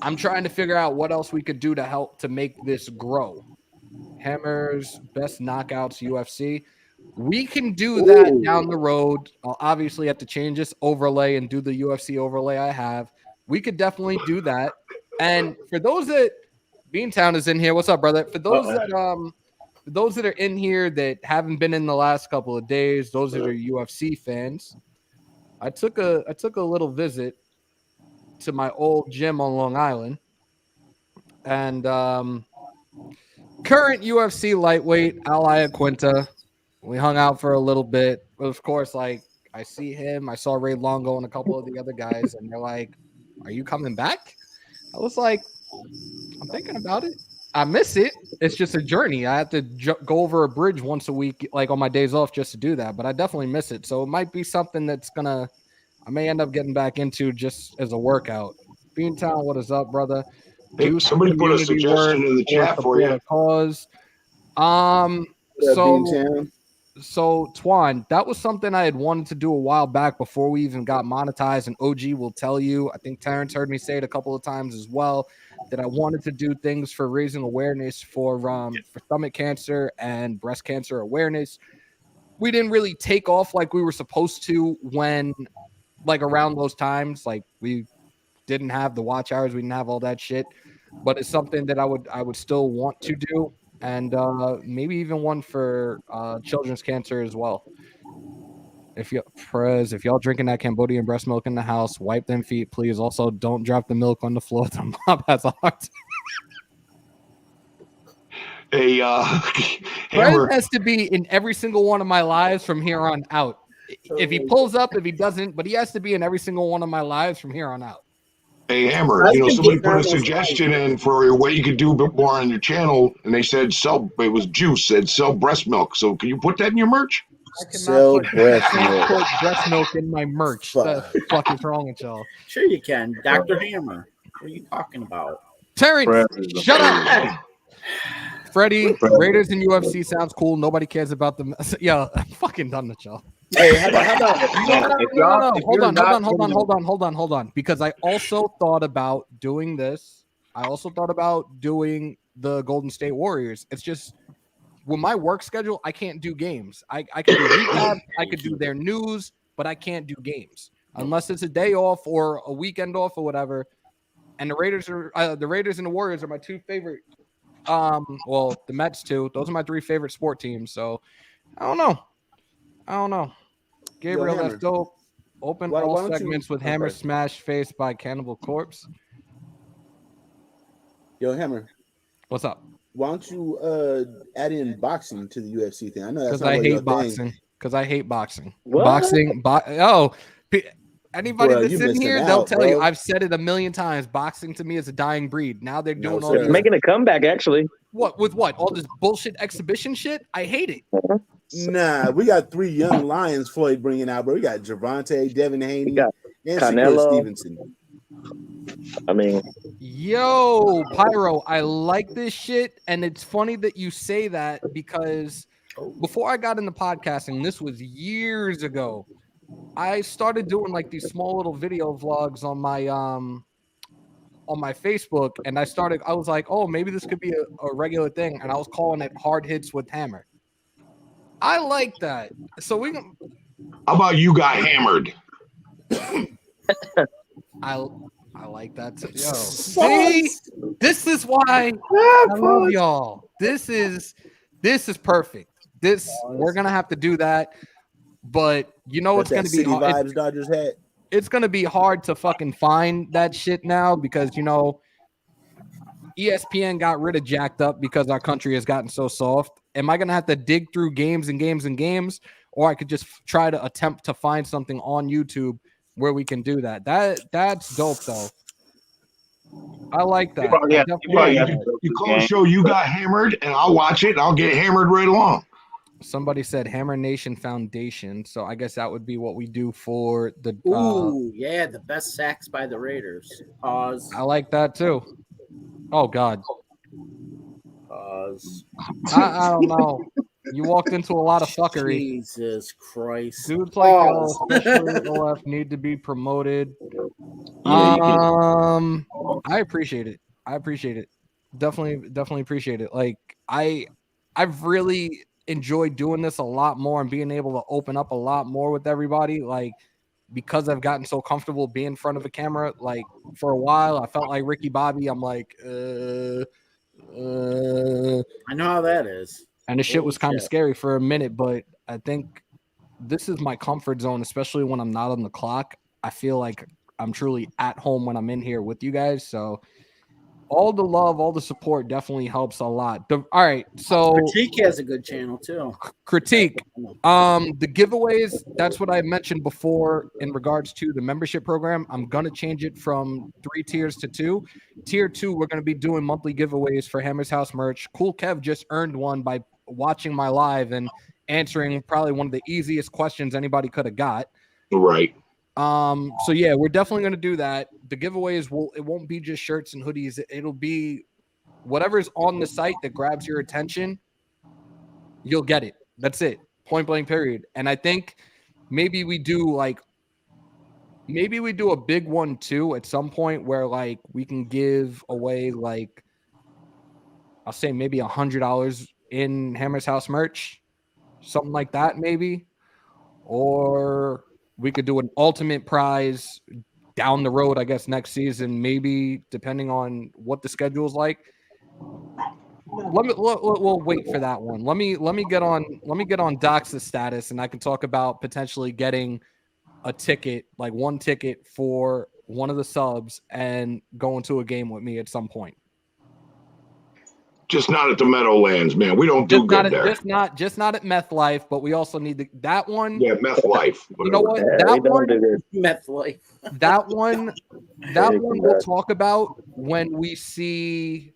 S1: I'm trying to figure out what else we could do to help to make this grow. Hammers, best knockouts, UFC. We can do that down the road. I'll obviously have to change this overlay and do the UFC overlay I have. We could definitely do that. And for those that Beantown is in here, what's up, brother? For those that are in here that haven't been in the last couple of days, those that are UFC fans, I took a little visit to my old gym on Long Island, and current UFC lightweight Al Iaquinta. We hung out for a little bit. Of course, like I see him. I saw Ray Longo and a couple of the other guys, and they're like, "Are you coming back?" I was like, "I'm thinking about it. I miss it. It's just a journey. I have to go over a bridge once a week, like on my days off, just to do that. But I definitely miss it. So it might be something that's I may end up getting back into just as a workout. Beantown, what is up, brother?
S5: Hey, somebody put a suggestion in the chat for you.
S1: Cause. So Twan, that was something I had wanted to do a while back before we even got monetized. And OG will tell you, I think Terrence heard me say it a couple of times as well, that I wanted to do things for raising awareness for stomach cancer and breast cancer awareness. We didn't really take off like we were supposed to when, like around those times, like we didn't have the watch hours, we didn't have all that shit. But it's something that I would still want to do. And maybe even one for children's cancer as well. If y'all drinking that Cambodian breast milk in the house, wipe them feet, please. Also, don't drop the milk on the floor. The mom has a heart.
S5: Hey,
S1: Prez has to be in every single one of my lives from here on out. If he pulls up, if he doesn't, but he has to be in every single one of my lives from here on out.
S5: Hey, Hammer, somebody put a suggestion in for what you could do a bit more on your channel, and they said sell breast milk. So can you put that in your merch?
S1: I cannot put breast milk in my merch. What the fuck is wrong with y'all?
S4: Sure you can. Dr. Hammer. What are you talking about?
S1: Terrence, shut up. Freddie, Raiders and UFC sounds cool. Nobody cares about them. Yeah, I'm fucking done with y'all.
S4: Hey, how about
S1: Hold on. Because I also thought about doing this. I also thought about doing the Golden State Warriors. It's just with my work schedule, I can't do games. I could do recap, I could do their news, but I can't do games unless it's a day off or a weekend off or whatever. And the Raiders and the Warriors are my two favorite. Well, the Mets too. Those are my three favorite sport teams. So I don't know. Gabriel, that's dope. Open all segments with Hammer Smash Face by Cannibal Corpse.
S7: Yo, Hammer.
S1: What's up?
S7: Why don't you add in boxing to the UFC thing? I know that's
S1: because I hate boxing. Because I hate boxing.
S6: What?
S1: Anybody that's in here, they'll tell you. I've said it a million times. Boxing to me is a dying breed. Now they're doing all this.
S6: Making a comeback, actually.
S1: What? With what? All this bullshit exhibition shit? I hate it.
S7: Nah, we got three young lions Floyd bringing out, bro. We got Gervonta, Devin Haney, and
S6: Canelo
S7: Stevenson.
S6: I mean,
S1: yo, Pyro, I like this shit. And it's funny that you say that because before I got into podcasting, this was years ago, I started doing like these small little video vlogs on my Facebook, and I was like, oh, maybe this could be a regular thing, and I was calling it Hard Hits with Hammer. I like that. So
S5: how about you got hammered?
S1: I like that too. Yo, see, this is why I love y'all. This is perfect. We're gonna have to do that, but you know it's gonna be
S7: vibes Dodgers hat.
S1: It's gonna be hard to fucking find that shit now because ESPN got rid of Jacked Up because our country has gotten so soft. Am I gonna have to dig through games and games and games, or I could just try to attempt to find something on YouTube where we can do that. That's dope though. I like that.
S2: probably
S1: I
S2: have-
S1: definitely
S2: you probably
S1: like
S2: have
S1: that.
S2: to-
S5: You call the show, You Got Hammered, and I'll watch it, and I'll get hammered right along.
S1: Somebody said Hammer Nation Foundation, so I guess that would be what we do for the.
S4: Ooh, yeah, the best sacks by the Raiders. Pause.
S1: I like that too. Oh God,
S4: Pause.
S1: I don't know. You walked into a lot of fuckery.
S4: Jesus Christ.
S1: Dudes like
S4: Pause.
S1: especially OF, need to be promoted.
S2: Yeah, you can.
S1: I appreciate it. Definitely appreciate it. Like I've really enjoyed doing this a lot more and being able to open up a lot more with everybody. Like because I've gotten so comfortable being in front of a camera. Like for a while, I felt like Ricky Bobby. I'm like,
S4: I know how that is.
S1: and the shit was kind of
S4: Shit.
S1: scary for a minute, but I think this is my comfort zone, especially when I'm not on the clock. I feel like I'm truly at home when I'm in here with you guys. So all the love, all the support definitely helps a lot. All right. So
S4: Critique has a good channel too.
S1: Critique. The giveaways, that's what I mentioned before in regards to the membership program. I'm gonna change it from 3 tiers to 2. Tier 2, we're gonna be doing monthly giveaways for Hammers House merch. Cool Kev just earned one by watching my live and answering probably one of the easiest questions anybody could have got.
S5: Right.
S1: So yeah, we're definitely gonna do that. The giveaways it won't be just shirts and hoodies, it'll be whatever's on the site that grabs your attention, you'll get it. That's it. Point blank period. And I think maybe we do a big one too at some point where like we can give away like I'll say maybe $100 in Hammers House merch, something like that maybe. Or we could do an ultimate prize down the road, I guess, next season, maybe depending on what the schedule is like. We'll wait for that one. Let me get on Doc's status, and I can talk about potentially getting a ticket, like one ticket for one of the subs, and going to a game with me at some point.
S5: Just not at the Meadowlands, man. We don't do good there.
S1: Just not at Meth Life, but we also need that one.
S5: Yeah, Meth Life.
S1: You know what?
S6: Yeah,
S1: That
S6: we
S1: one,
S6: don't do this.
S4: Meth life.
S1: that one we'll talk about when we see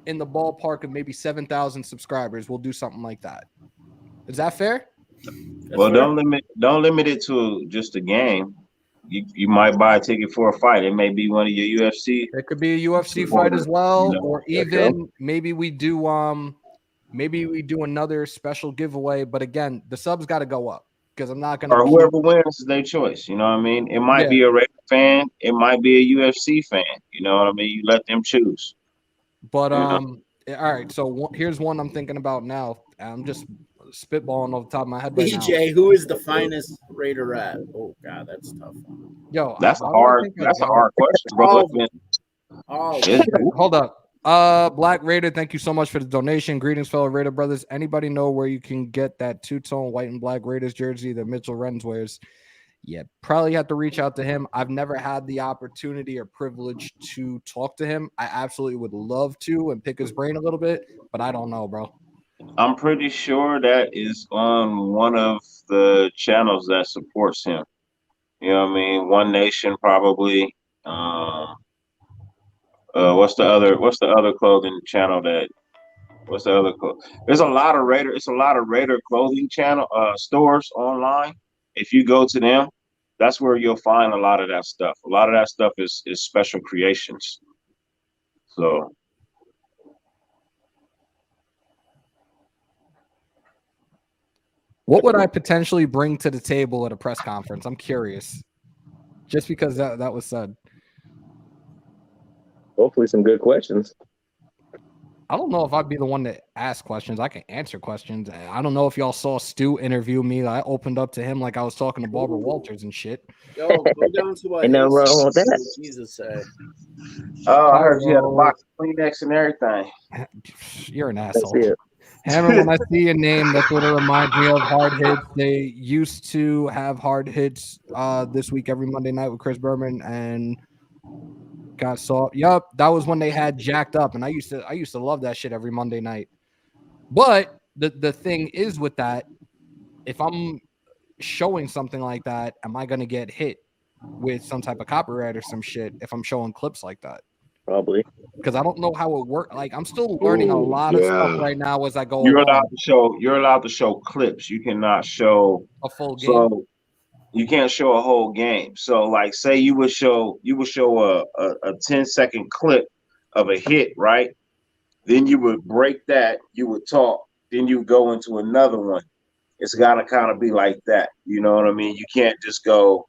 S1: in the ballpark of maybe 7,000 subscribers. We'll do something like that. Is that fair?
S2: Well, don't limit it to just a game. You might buy a ticket for a fight. It may be one of your UFC.
S1: It could be a UFC fight as well,
S2: You know,
S1: or even maybe we do another special giveaway. But again, the subs got to go up because I'm not gonna.
S2: Or whoever wins is their choice. You know what I mean? It might be a Raider fan. It might be a UFC fan. You know what I mean? You let them choose.
S1: But all right. So here's one I'm thinking about now. I'm just spitballing off the top of my head right now.
S4: BJ, who is the finest Raider at? Oh God, that's a tough one.
S1: Yo,
S2: That's a hard question, bro.
S1: Hold up. Black Raider, thank you so much for the donation. Greetings, fellow Raider brothers. Anybody know where you can get that two-tone white and black Raiders jersey that Mitchell Renz wears? Yeah, probably have to reach out to him. I've never had the opportunity or privilege to talk to him. I absolutely would love to and pick his brain a little bit, but I don't know, bro.
S2: I'm pretty sure that is on one of the channels that supports him. You know what I mean? One Nation probably. What's the other clothing channel there's a lot of Raider. It's a lot of Raider clothing channel stores online. If you go to them, that's where you'll find a lot of that stuff. A lot of that stuff is special creations. So
S1: what would I potentially bring to the table at a press conference? I'm curious. Just because that was said.
S6: Hopefully some good questions.
S1: I don't know if I'd be the one to ask questions. I can answer questions. I don't know if y'all saw Stu interview me. I opened up to him like I was talking to Barbara Walters and shit.
S4: Yo, go down to what
S6: Ain't nothing wrong with that.
S4: Jesus said.
S2: I heard you had a box of Kleenex and everything.
S1: You're an asshole.
S6: That's it.
S1: Hammer, when I see a name, that's what it reminds me of. Hard Hits. They used to have Hard Hits this week every Monday night with Chris Berman and got soft. Yup, that was when they had Jacked Up, and I used to love that shit every Monday night. But the thing is with that, if I'm showing something like that, am I going to get hit with some type of copyright or some shit if I'm showing clips like that?
S6: Probably.
S1: Because I don't know how it works. Like, I'm still learning a lot of stuff right now as I go
S2: You're
S1: along.
S2: allowed to show clips. You cannot show
S1: A full game.
S2: So you can't show a whole game. So like say you would show a 10-second clip of a hit, right? Then you would break that, you would talk, then you go into another one. It's gotta kind of be like that. You know what I mean? You can't just go,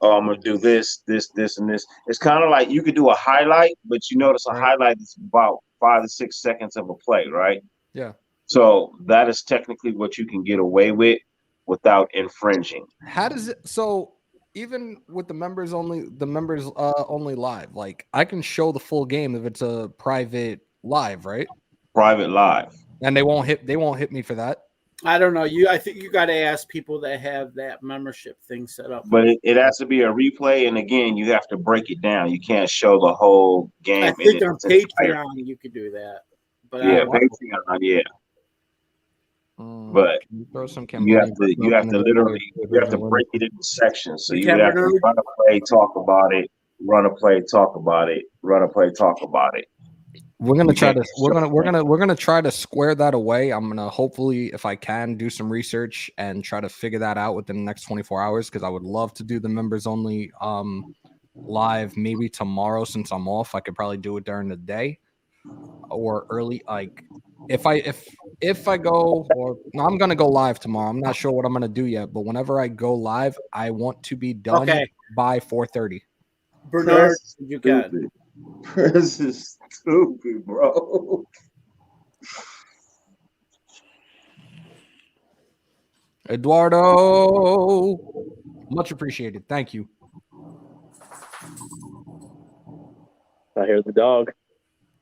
S2: oh, I'm gonna do this, and this. It's kind of like you could do a highlight, but you notice a highlight is about 5 to 6 seconds of a play, right?
S1: Yeah.
S2: So that is technically what you can get away with without infringing.
S1: How does it? So even with the members only live, like I can show the full game if it's a private live, right?
S2: Private live,
S1: and they won't hit me for that.
S4: I don't know. I think you got to ask people that have that membership thing set up.
S2: But it has to be a replay, and again, you have to break it down. You can't show the whole game.
S4: I think on Patreon you could do that. But
S2: yeah, Patreon, yeah. But
S1: throw some
S2: you have to literally break it into sections. So you have to run a play, talk about it, run a play, talk about it, run a play, talk about it.
S1: We're gonna try to square that away. I'm gonna hopefully, if I can, do some research and try to figure that out within the next 24 hours because I would love to do the members only live maybe tomorrow since I'm off. I could probably do it during the day or early. Like if I go, or no, I'm gonna go live tomorrow. I'm not sure what I'm gonna do yet, but whenever I go live, I want to be done by 4:30.
S4: Bernard, you got it.
S2: This is stupid, bro.
S1: Eduardo, much appreciated. Thank you.
S6: I hear the dog.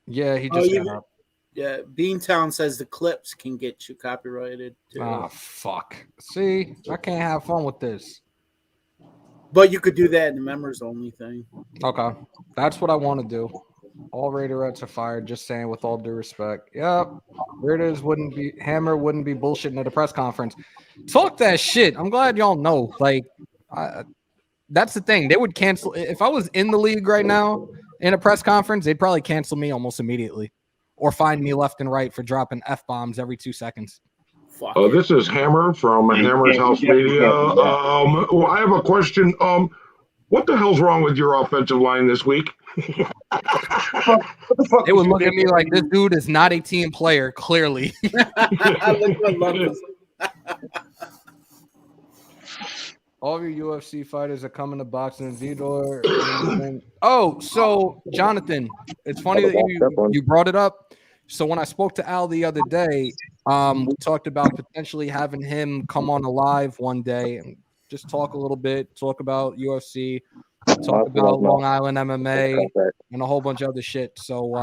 S1: Yeah, he just got up.
S4: Yeah, Beantown says the clips can get you copyrighted too.
S1: Oh, fuck. See, I can't have fun with this.
S4: But you could do that in the members only thing.
S1: Okay. That's what I want to do. All Raiderettes are fired, just saying with all due respect. Yep. Hammer wouldn't be bullshitting at a press conference. Talk that shit. I'm glad y'all know. Like, that's the thing. They would cancel. If I was in the league right now in a press conference, they'd probably cancel me almost immediately or find me left and right for dropping F-bombs every 2 seconds.
S5: This is Hammer from Hammers.House Media. I have a question. What the hell's wrong with your offensive line this week?
S1: They would look at me like this dude is not a team player, clearly. All of your UFC fighters are coming to boxing and Vidor. Oh, so Jonathan, it's funny that you brought it up. So when I spoke to Al the other day, we talked about potentially having him come on a live one day and just talk a little bit, talk about UFC, talk about Long Island MMA, and a whole bunch of other shit. So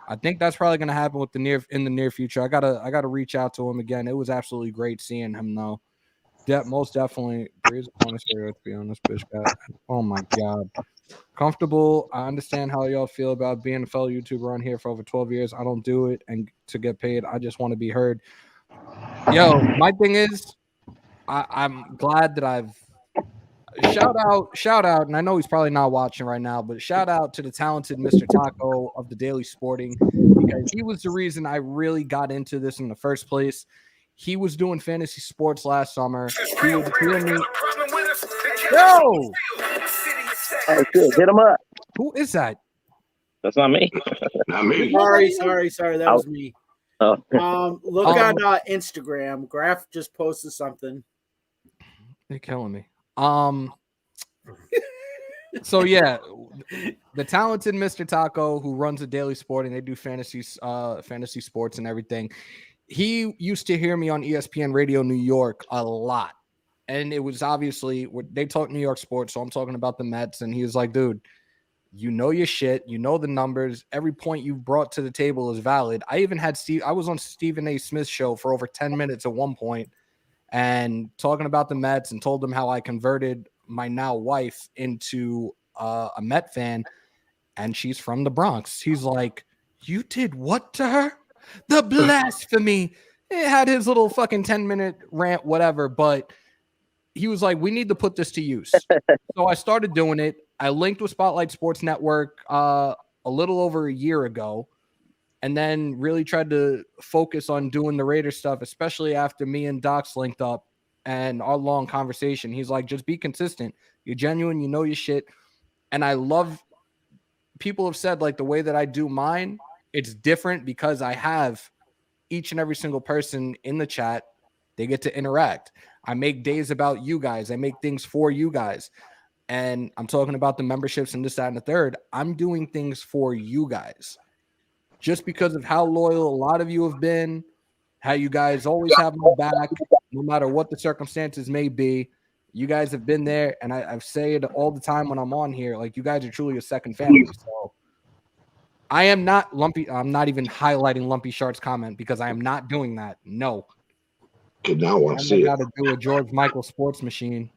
S1: I think that's probably going to happen in the near future. I gotta reach out to him again. It was absolutely great seeing him though. Most definitely. Breeze corner stereo, to be honest, bitch. Oh my god. Comfortable. I understand how y'all feel about being a fellow YouTuber on here for over 12 years. I don't do it and to get paid. I just want to be heard. Yo, my thing is, I'm glad that I've shout out, and I know he's probably not watching right now, but shout out to the talented Mr. Taco of the Daily Sporting, because he was the reason I really got into this in the first place. He was doing fantasy sports last summer. He was hearing me. Yo!
S6: Oh, shit. Hit him up.
S1: Who is that?
S6: That's not me.
S5: Not me.
S4: Sorry. That was me.
S6: Oh.
S4: Look on Instagram. Graf just posted something.
S1: You're killing me. So yeah, the talented Mr. Taco, who runs the Daily Sporting, they do fantasy sports and everything. He used to hear me on ESPN Radio New York a lot. And it was obviously, they talk New York sports, so I'm talking about the Mets. And he was like, dude, you know your shit. You know the numbers. Every point you brought to the table is valid. I even had I was on Stephen A. Smith's show for over 10 minutes at one point and talking about the Mets and told them how I converted my now wife into a Met fan. And she's from the Bronx. He's like, you did what to her? The blasphemy. It had his little fucking 10-minute rant, whatever. But he was like, we need to put this to use. So I started doing it. I linked with Spotlight Sports Network a little over a year ago, and then really tried to focus on doing the Raider stuff, especially after me and Docs linked up and our long conversation. He's like, just be consistent. You're genuine. You know your shit. And I love, people have said, like, the way that I do mine, it's different because I have each and every single person in the chat. They get to interact. I make days about you guys. I make things for you guys. And I'm talking about the memberships and this, that, and the third. I'm doing things for you guys just because of how loyal a lot of you have been, how you guys always have my back, no matter what the circumstances may be. You guys have been there, and I say it all the time when I'm on here. Like, you guys are truly a second family. So I am not Lumpy. I'm not even highlighting Lumpy Shark's comment because I am not doing that. No.
S5: Did not want to see
S1: I got
S5: it.
S1: to do a George Michael sports machine.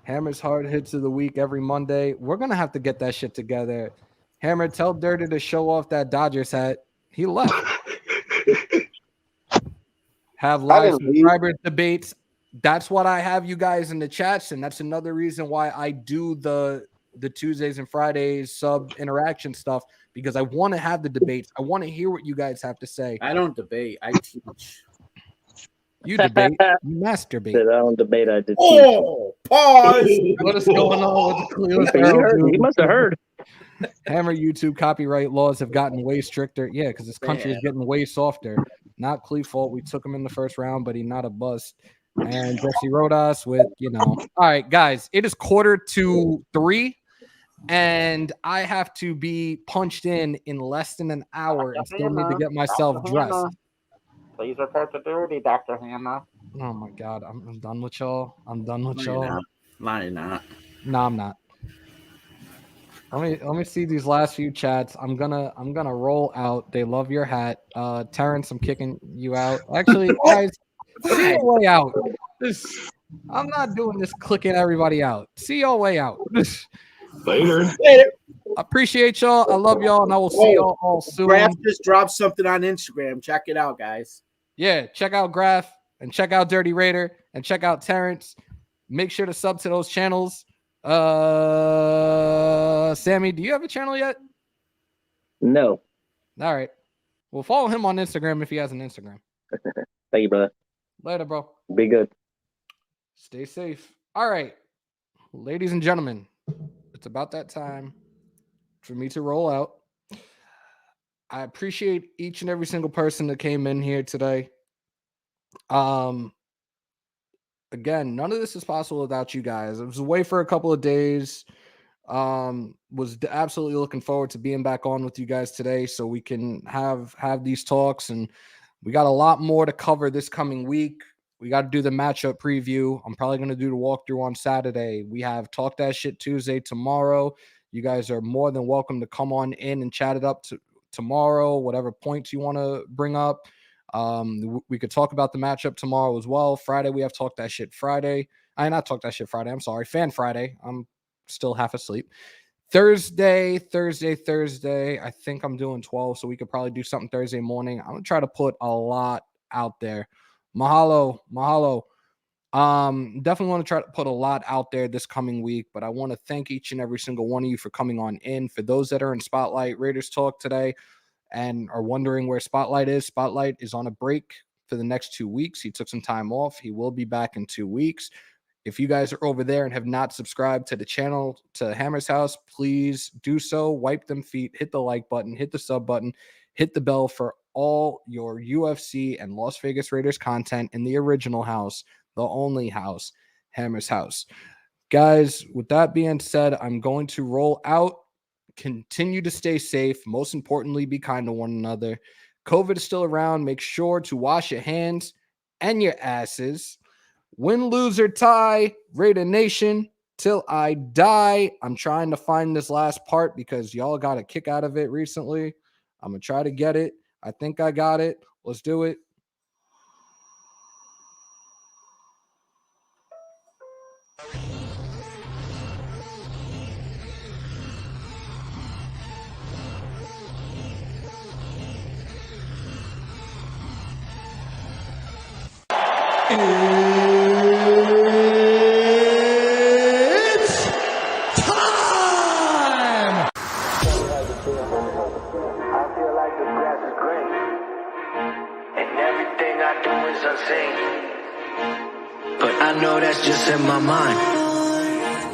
S1: Hammer's hard hits of the week every Monday. We're going to have to get that shit together. Hammer, tell Dirty to show off that Dodgers hat. He left. Have live subscriber debates. That's what I have you guys in the chats, and that's another reason why I do the Tuesdays and Fridays sub interaction stuff, because I want to have the debates. I want to hear what you guys have to say.
S4: I don't debate. I teach.
S1: You debate. You masturbate.
S6: I don't debate. I did.
S4: Oh, pause.
S1: What is going on with the Cleveland
S6: He
S1: Barrel
S6: heard.
S1: Dude?
S6: He must have heard.
S1: Hammer YouTube copyright laws have gotten way stricter. Yeah, because this country is getting way softer. Not Cleve's fault. We took him in the first round, but he's not a bust. And Jesse Rodas with, All right, guys, it is 2:45, and I have to be punched in less than an hour and still need to get myself dressed.
S9: Please report to duty, Dr. Hannah.
S1: Oh, my God. I'm done with y'all. I'm done with y'all.
S4: No, you're not.
S1: No, I'm not. Let me see these last few chats. I'm gonna roll out. They love your hat. Terrence, I'm kicking you out. Actually, guys, see your way out. I'm not doing this clicking everybody out. See your way out.
S5: Later.
S1: Appreciate y'all. I love y'all, and I will see y'all all soon.
S4: Graf just dropped something on Instagram. Check it out, guys.
S1: Yeah, check out Graf and check out Dirty Raider and check out Terrence. Make sure to sub to those channels. Sammy, do you have a channel yet?
S6: No.
S1: All right. Well, follow him on Instagram if he has an Instagram.
S6: Thank you, brother.
S1: Later, bro.
S6: Be good.
S1: Stay safe. All right. Ladies and gentlemen, it's about that time for me to roll out. I appreciate each and every single person that came in here today. Again, none of this is possible without you guys. I was away for a couple of days. Was absolutely looking forward to being back on with you guys today so we can have these talks, and we got a lot more to cover this coming week. We got to do the matchup preview. I'm probably going to do the walkthrough on Saturday. We have Talk That Shit Tuesday tomorrow. You guys are more than welcome to come on in and chat it up tomorrow, whatever points you want to bring up. We could talk about the matchup tomorrow as well. Friday, we have Talk That Shit Friday. Not Talk That Shit Friday. I'm sorry. Fan Friday. I'm still half asleep. Thursday. I think I'm doing 12, so we could probably do something Thursday morning. I'm going to try to put a lot out there. Mahalo. Definitely want to try to put a lot out there this coming week, but I want to thank each and every single one of you for coming on in. For those that are in Spotlight Raiders Talk today and are wondering where Spotlight is on a break for the next 2 weeks. He took some time off. He will be back in 2 weeks. If you guys are over there and have not subscribed to the channel, to Hammers House, please do so. Wipe them feet, hit the like button, hit the sub button, hit the bell for all your UFC and Las Vegas Raiders content in the original house, the only house, Hammers House. Guys, with that being said, I'm going to roll out. Continue to stay safe. Most importantly, be kind to one another. COVID is still around. Make sure to wash your hands and your asses. Win, lose, or tie, Raider Nation, till I die. I'm trying to find this last part because y'all got a kick out of it recently. I'm going to try to get it. I think I got it. Let's do it.
S3: unseen. But I know that's just in my mind.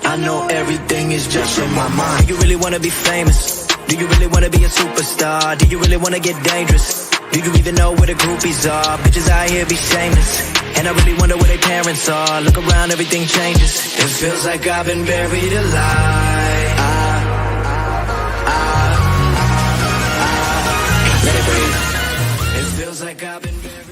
S3: I know everything is just in my mind. Do you really wanna be famous? Do you really wanna be a superstar? Do you really wanna get dangerous? Do you even know where the groupies are? Bitches out here be shameless, and I really wonder where their parents are. Look around, everything changes. It feels like I've been buried alive. Let it breathe. It feels like I've been buried